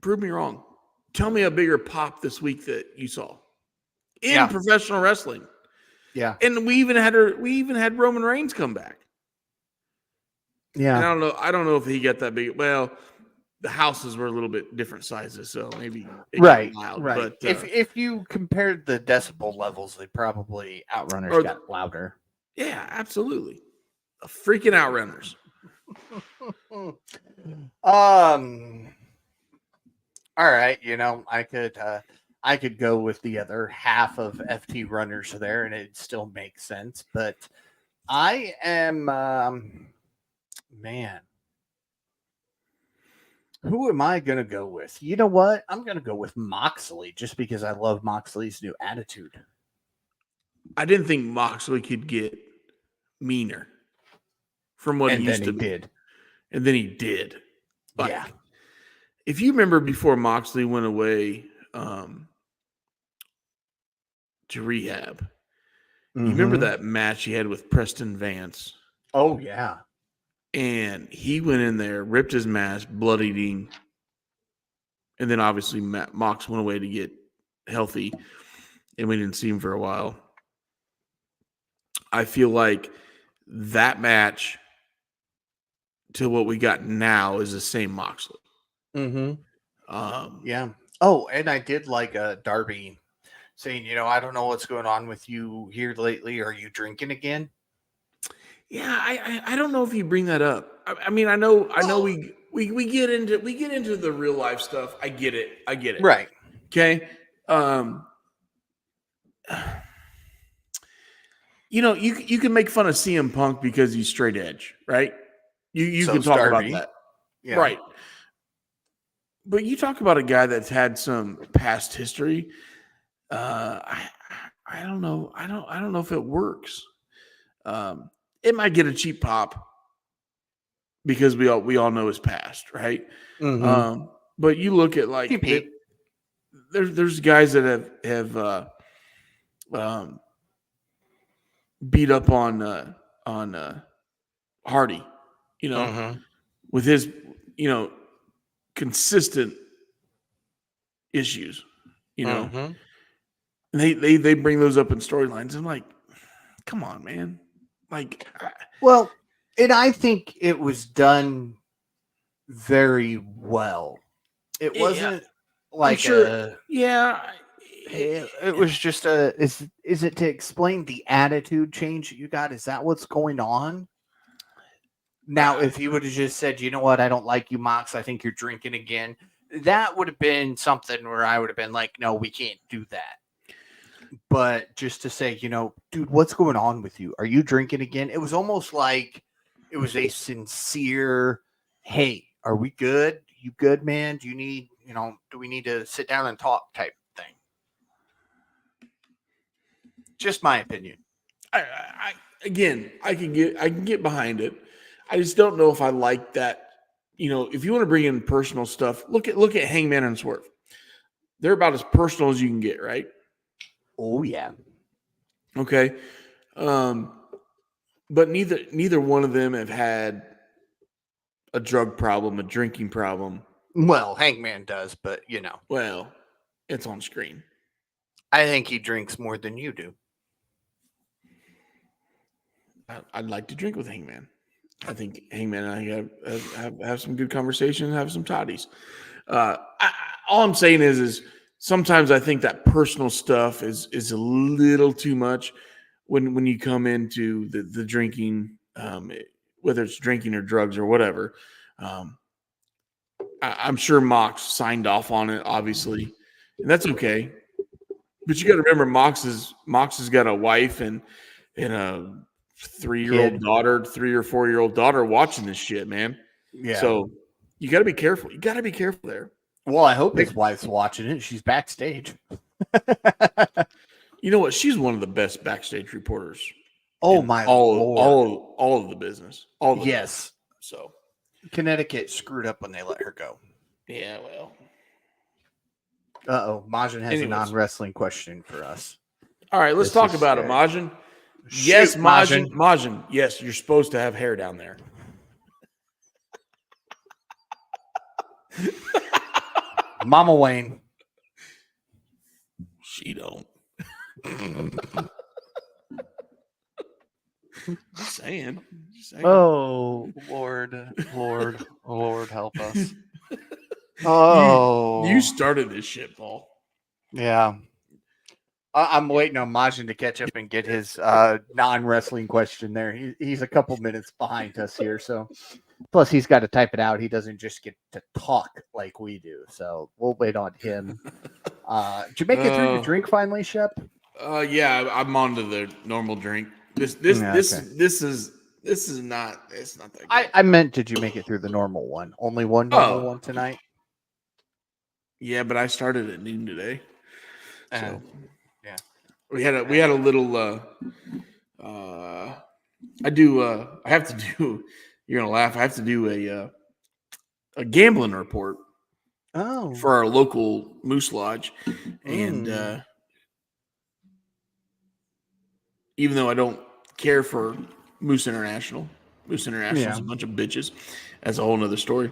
prove me wrong. Tell me a bigger pop this week that you saw in professional wrestling. Yeah. And we even had Roman Reigns come back. Yeah. And I don't know if he got that big. Well, the houses were a little bit different sizes, so maybe it got loud. Right. But if you compared the decibel levels, they probably Outrunners got louder. Yeah, absolutely. A freaking Outrunners. All right, I could go with the other half of FT Runners there, and it still makes sense. But I am, man. Who am I going to go with? You know what? I'm going to go with Moxley just because I love Moxley's new attitude. I didn't think Moxley could get meaner from what he used to be. And then he did. Yeah. If you remember before Moxley went away to rehab, you remember that match he had with Preston Vance? Oh, yeah. And he went in there, ripped his mask, blood eating. And then obviously Mox went away to get healthy. And we didn't see him for a while. I feel like that match to what we got now is the same Moxley. Yeah. Oh, and I did like Darby saying, I don't know what's going on with you here lately. Are you drinking again? Yeah, I don't know if you bring that up. I mean, I know we get into the real life stuff. I get it. Right. Okay. You can make fun of CM Punk because he's straight edge, right? You can talk Darby. about that. Yeah. Right. But you talk about a guy that's had some past history. I don't know. I don't know if it works. It might get a cheap pop, because we all know his past, right? But you look at like there's guys that have beat up on Hardy, with his consistent issues, and they bring those up in storylines. I'm like, come on, man. Like, well, and I think it was done very well. It wasn't like it was just is it to explain the attitude change that you got? Is that what's going on? Now, if he would have just said, you know what, I don't like you, Mox, I think you're drinking again, that would have been something where I would have been like, no, we can't do that. But just to say, dude, what's going on with you? Are you drinking again? It was almost like it was a sincere, hey, are we good? You good, man? Do you need, do we need to sit down and talk type thing? Just my opinion. I can get behind it. I just don't know if I like that. If you want to bring in personal stuff, look at Hangman and Swerve. They're about as personal as you can get, right? Oh yeah. Okay. But neither one of them have had a drug problem, a drinking problem. Well, Hangman does, but Well, it's on screen. I think he drinks more than you do. I'd like to drink with Hangman. I think Hangman and I have some good conversations, have some toddies. All I'm saying is sometimes I think that personal stuff is a little too much when you come into the drinking, whether it's drinking or drugs or whatever. I'm sure Mox signed off on it, obviously, and that's okay. But you got to remember, Mox has got a wife and a 3-year-old daughter, 3 or 4-year-old daughter watching this shit, man. Yeah. So you got to be careful. You got to be careful there. Well, I hope his wife's watching it. She's backstage. You know what? She's one of the best backstage reporters. Oh my Lord. All of the business. Yes. So Connecticut screwed up when they let her go. Yeah, well. Majin has a non-wrestling question for us. All right, let's talk about it, Majin. Yes, Majin. Majin, yes, you're supposed to have hair down there. Mama Wayne. She don't. Just saying. Oh, Lord, help us. Oh. You started this shit, Paul. Yeah. I'm waiting on Majin to catch up and get his non-wrestling question there. He's a couple minutes behind us here, so plus he's got to type it out. He doesn't just get to talk like we do, so we'll wait on him. Did you make it through your drink finally, Shep? Yeah, I'm on to the normal drink. This is not. It's not that good. I meant, did you make it through the normal one? Only one normal one tonight? Yeah, but I started at noon today. So. Yeah. We had a little I have to do, you're gonna laugh, I have to do a gambling report for our local Moose Lodge. And even though I don't care for Moose International is a bunch of bitches. That's a whole nother story.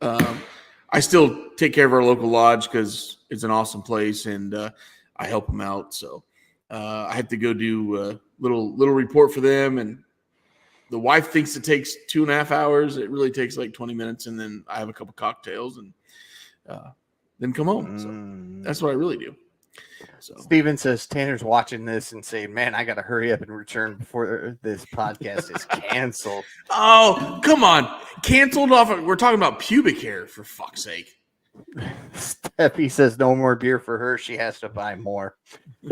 I still take care of our local lodge because it's an awesome place and I help them out. So I had to go do a little report for them, and the wife thinks it takes 2.5 hours. It really takes like 20 minutes, and then I have a couple cocktails and then come home. So that's what I really do. So Steven says Tanner's watching this and saying, man, I got to hurry up and return before this podcast is canceled. Oh, come on. Canceled off. We're talking about pubic hair, for fuck's sake. Steffi says no more beer for her. She has to buy more.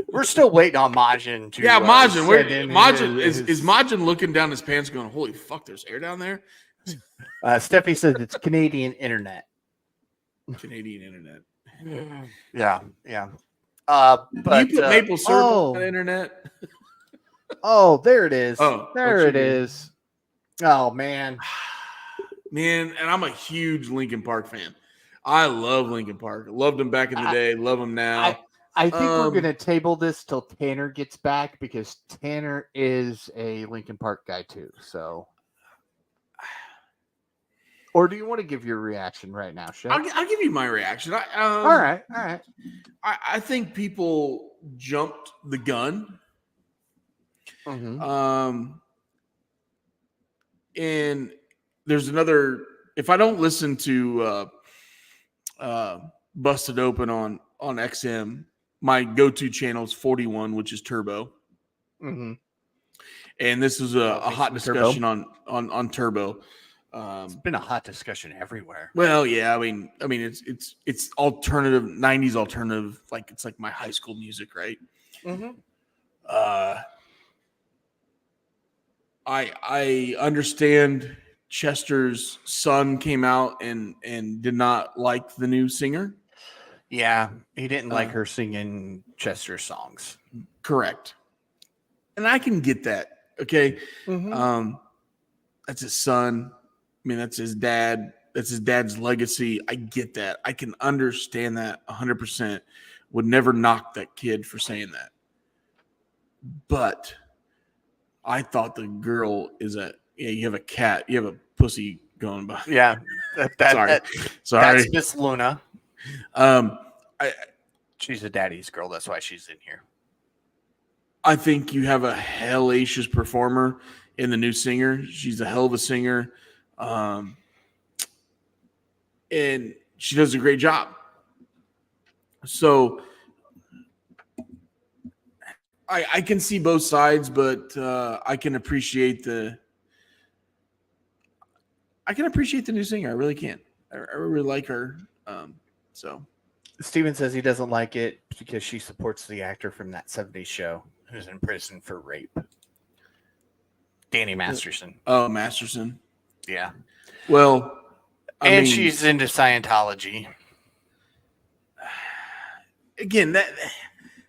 We're still waiting on Majin to. Yeah, Majin. Is Majin looking down his pants going, holy fuck, there's air down there? Steffi says it's Canadian internet. Canadian internet. Yeah. But you put maple syrup on the internet? Oh, there it is. Oh, there it is. Oh man. Man, and I'm a huge Linkin Park fan. I love Linkin Park. Loved them back in the day. Love them now. I think we're going to table this till Tanner gets back because Tanner is a Linkin Park guy too. So, or do you want to give your reaction right now, Shep? I'll give you my reaction. All right. I think people jumped the gun. Mm-hmm. And there's another. If I don't listen to Busted Open on XM, my go-to channel is 41, which is Turbo. Mm-hmm. And this is a hot discussion on Turbo. It's been a hot discussion everywhere. Well, yeah, I mean, it's alternative 90s alternative, like it's like my high school music, right? Mm-hmm. I understand Chester's son came out and did not like the new singer. Yeah, he didn't like her singing Chester songs. Correct. And I can get that. Okay. Mm-hmm. That's his son. I mean, that's his dad. That's his dad's legacy. I get that. I can understand that 100%. Would never knock that kid for saying that. But I thought the girl is you have a cat. You have a pussy going by. Yeah. Sorry. That's Miss Luna. She's a daddy's girl. That's why she's in here. I think you have a hellacious performer in the new singer. She's a hell of a singer. And she does a great job. So I can see both sides, but I can appreciate the new singer. I really can. I really like her. So Steven says he doesn't like it because she supports the actor from that 70s show who's in prison for rape. Danny Masterson. Oh, Masterson. Yeah. Well, I mean, she's into Scientology. Again,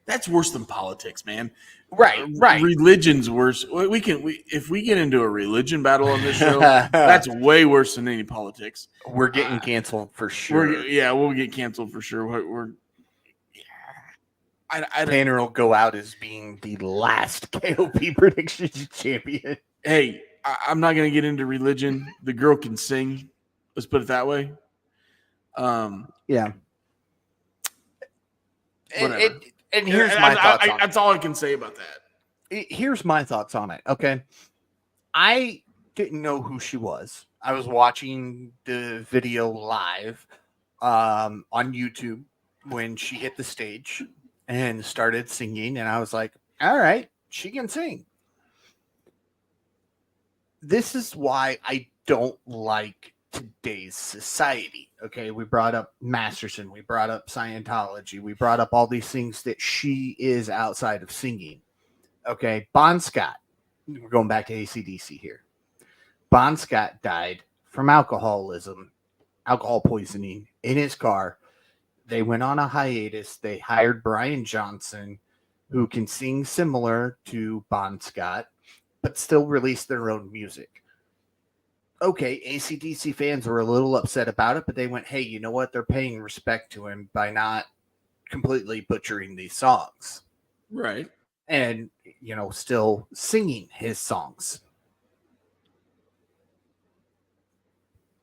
that's worse than politics, man. Right. Religion's worse. If we get into a religion battle on this show, that's way worse than any politics. We're getting canceled for sure. We'll get canceled for sure. Tanner will go out as being the last KOP predictions champion. Hey, I'm not going to get into religion. The girl can sing. Let's put it that way. Yeah. Whatever. And here's my thoughts on it. That's all I can say about that. Here's my thoughts on it. Okay. I didn't know who she was. I was watching the video live on YouTube when she hit the stage and started singing. And I was like, all right, she can sing. This is why I don't like today's society. Okay, we brought up Masterson, we brought up Scientology, we brought up all these things that she is outside of singing. Okay, Bon Scott, we're going back to AC/DC here. Bon Scott died from alcohol poisoning in his car. They went on a hiatus. They hired Brian Johnson, who can sing similar to Bon Scott, but still release their own music. Okay, AC/DC fans were a little upset about it, but they went, hey, you know what? They're paying respect to him by not completely butchering these songs. Right. And, still singing his songs.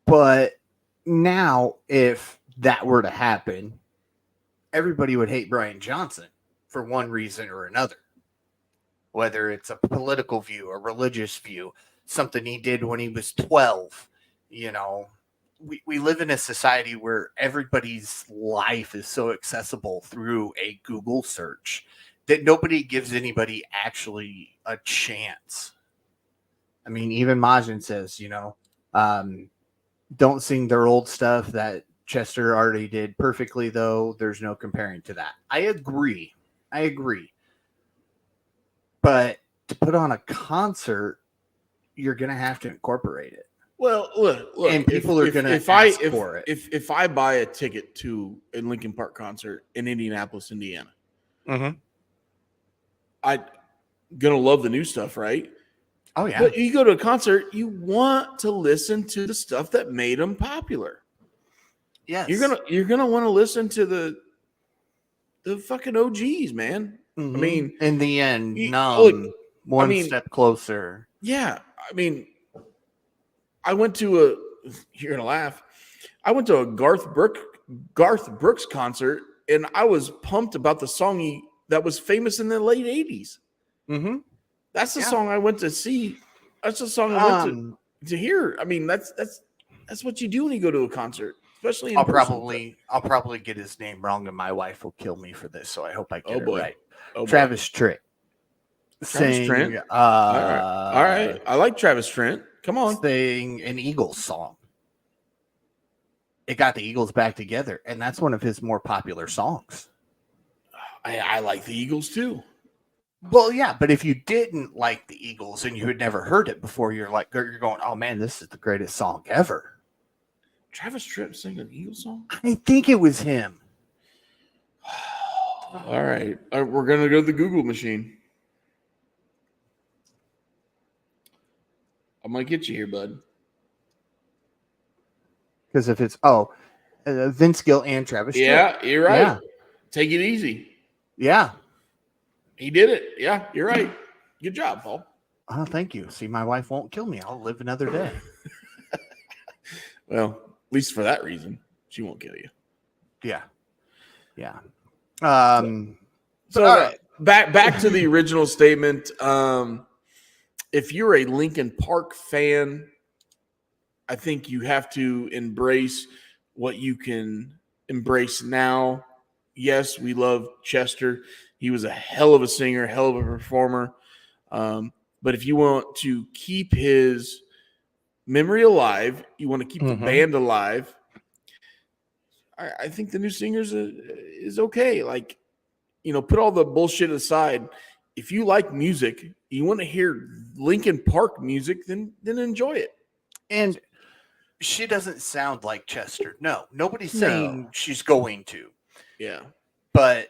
But now, if that were to happen, everybody would hate Brian Johnson for one reason or another. Whether it's a political view, a religious view, something he did when he was 12. We live in a society where everybody's life is so accessible through a Google search that nobody gives anybody actually a chance. I mean, even Majin says, don't sing their old stuff that Chester already did perfectly, though. There's no comparing to that. I agree. But to put on a concert, you're going to have to incorporate it. Well, look, and people are going to ask for it. If I buy a ticket to a Linkin Park concert in Indianapolis, Indiana, mm-hmm. I'm going to love the new stuff, right? Oh yeah. But you go to a concert, you want to listen to the stuff that made them popular. Yes. You're gonna want to listen to the fucking OGs, man. Mhm. I mean, in the end, look, step closer. yeah. I mean, I went to you're gonna laugh. I went to a Garth Brooks concert, and I was pumped about the song that was famous in the late 80s. Mm-hmm. That's the song I went to see. That's the song I went to hear. I mean, that's what you do when you go to a concert, especially in person. I'll probably get his name wrong, and my wife will kill me for this. So I hope I get it right. Oh, Travis Tritt. Travis Trent. All right. I like Travis Trent. Come on. Sing an Eagles song. It got the Eagles back together, and that's one of his more popular songs. I like the Eagles too. Well, yeah, but if you didn't like the Eagles and you had never heard it before, you're going, oh man, this is the greatest song ever. Travis Tritt sing an Eagles song? I think it was him. All right. We're gonna go to the Google machine. I'm gonna get you here, bud. Because if it's Vince Gill and Travis Tritt. You're right. Yeah. Take it easy. Yeah. He did it. Yeah, you're right. Good job, Paul. Oh, thank you. See, my wife won't kill me. I'll live another day. Well, at least for that reason, she won't kill you. Yeah. Yeah. Back to the original statement. If you're a Linkin Park fan, I think you have to embrace what you can embrace now. Yes, we love Chester. He was a hell of a singer, hell of a performer. But if you want to keep his memory alive, you want to keep the band alive, I think the new singers is okay. Like, put all the bullshit aside. If you like music, you want to hear Linkin Park music, then enjoy it. And she doesn't sound like Chester. No, nobody's saying she's going to. Yeah. But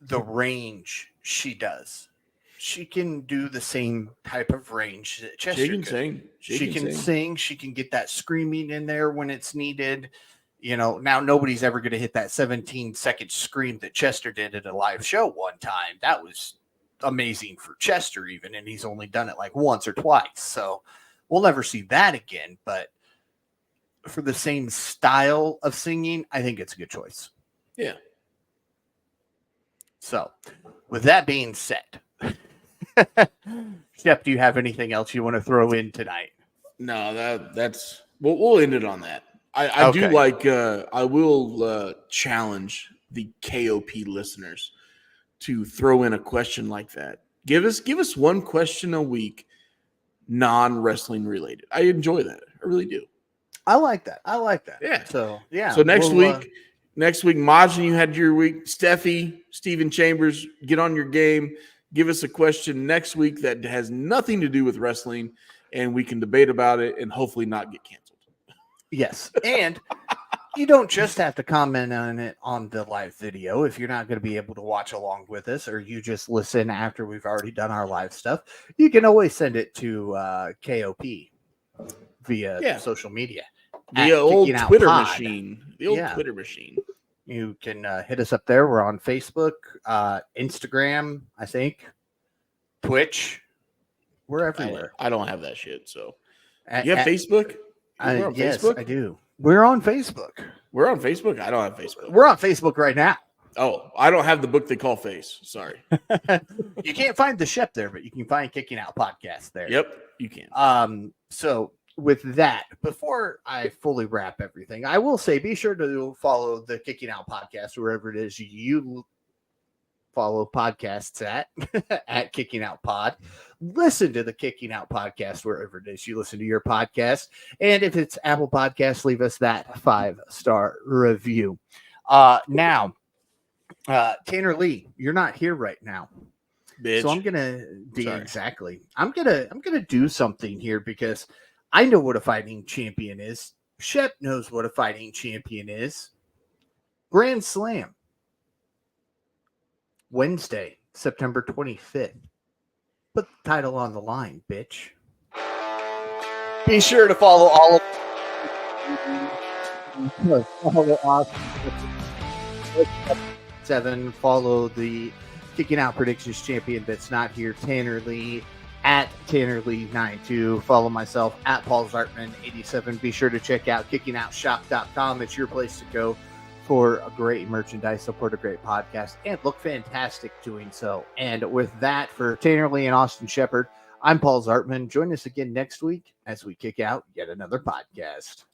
the range she does. She can do the same type of range that Chester can sing. She can sing. She can get that screaming in there when it's needed. Now nobody's ever going to hit that 17-second scream that Chester did at a live show one time. That was amazing for Chester even, and he's only done it like once or twice. So we'll never see that again. But for the same style of singing, I think it's a good choice. Yeah. So with that being said, Shep, do you have anything else you want to throw in tonight? No, that's we'll end it on that. I do like I will challenge the KOP listeners to throw in a question like that. Give us one question a week, non-wrestling related. I enjoy that. I really do. I like that. Yeah. So next week, Majin, you had your week. Steffi, Steven Chambers, get on your game. Give us a question next week that has nothing to do with wrestling, and we can debate about it and hopefully not get canceled. Yes. And you don't just have to comment on it on the live video if you're not going to be able to watch along with us, or you just listen after we've already done our live stuff. You can always send it to KOP via social media. The old Twitter machine. The old Twitter machine. You can hit us up there. We're on Facebook, Instagram, I think, Twitch. We're everywhere. I don't have that shit. So you have Facebook? Yes, Facebook? I do. We're on Facebook. We're on Facebook? I don't have Facebook. We're on Facebook right now. Oh, I don't have the book they call Face. Sorry. You can't find the Shep there, but you can find Kicking Out Podcast there. Yep, you can. So with that, before I fully wrap everything, I will say be sure to follow the Kicking Out Podcast wherever it is you follow podcasts at Kicking Out Pod. Listen to the Kicking Out Podcast wherever it is you listen to your podcast. And if it's Apple Podcasts, leave us that 5-star review. Now, Tanner Lee, you're not here right now. Bitch. So I'm gonna I'm gonna do something here because I know what a fighting champion is. Shep knows what a fighting champion is. Grand Slam. Wednesday, September 25th. Put the title on the line, bitch. Be sure to follow all of Follow Austin. 7. Follow the Kicking Out Predictions champion that's not here, Tanner Lee, at Tanner Lee 92. Follow myself at Paul Zartman 87. Be sure to check out kickingOutShop.com. It's your place to go for a great merchandise, support a great podcast, and look fantastic doing so. And with that, for Tanner Lee and Austin Shepard, I'm Paul Zartman. Join us again next week as we kick out yet another podcast.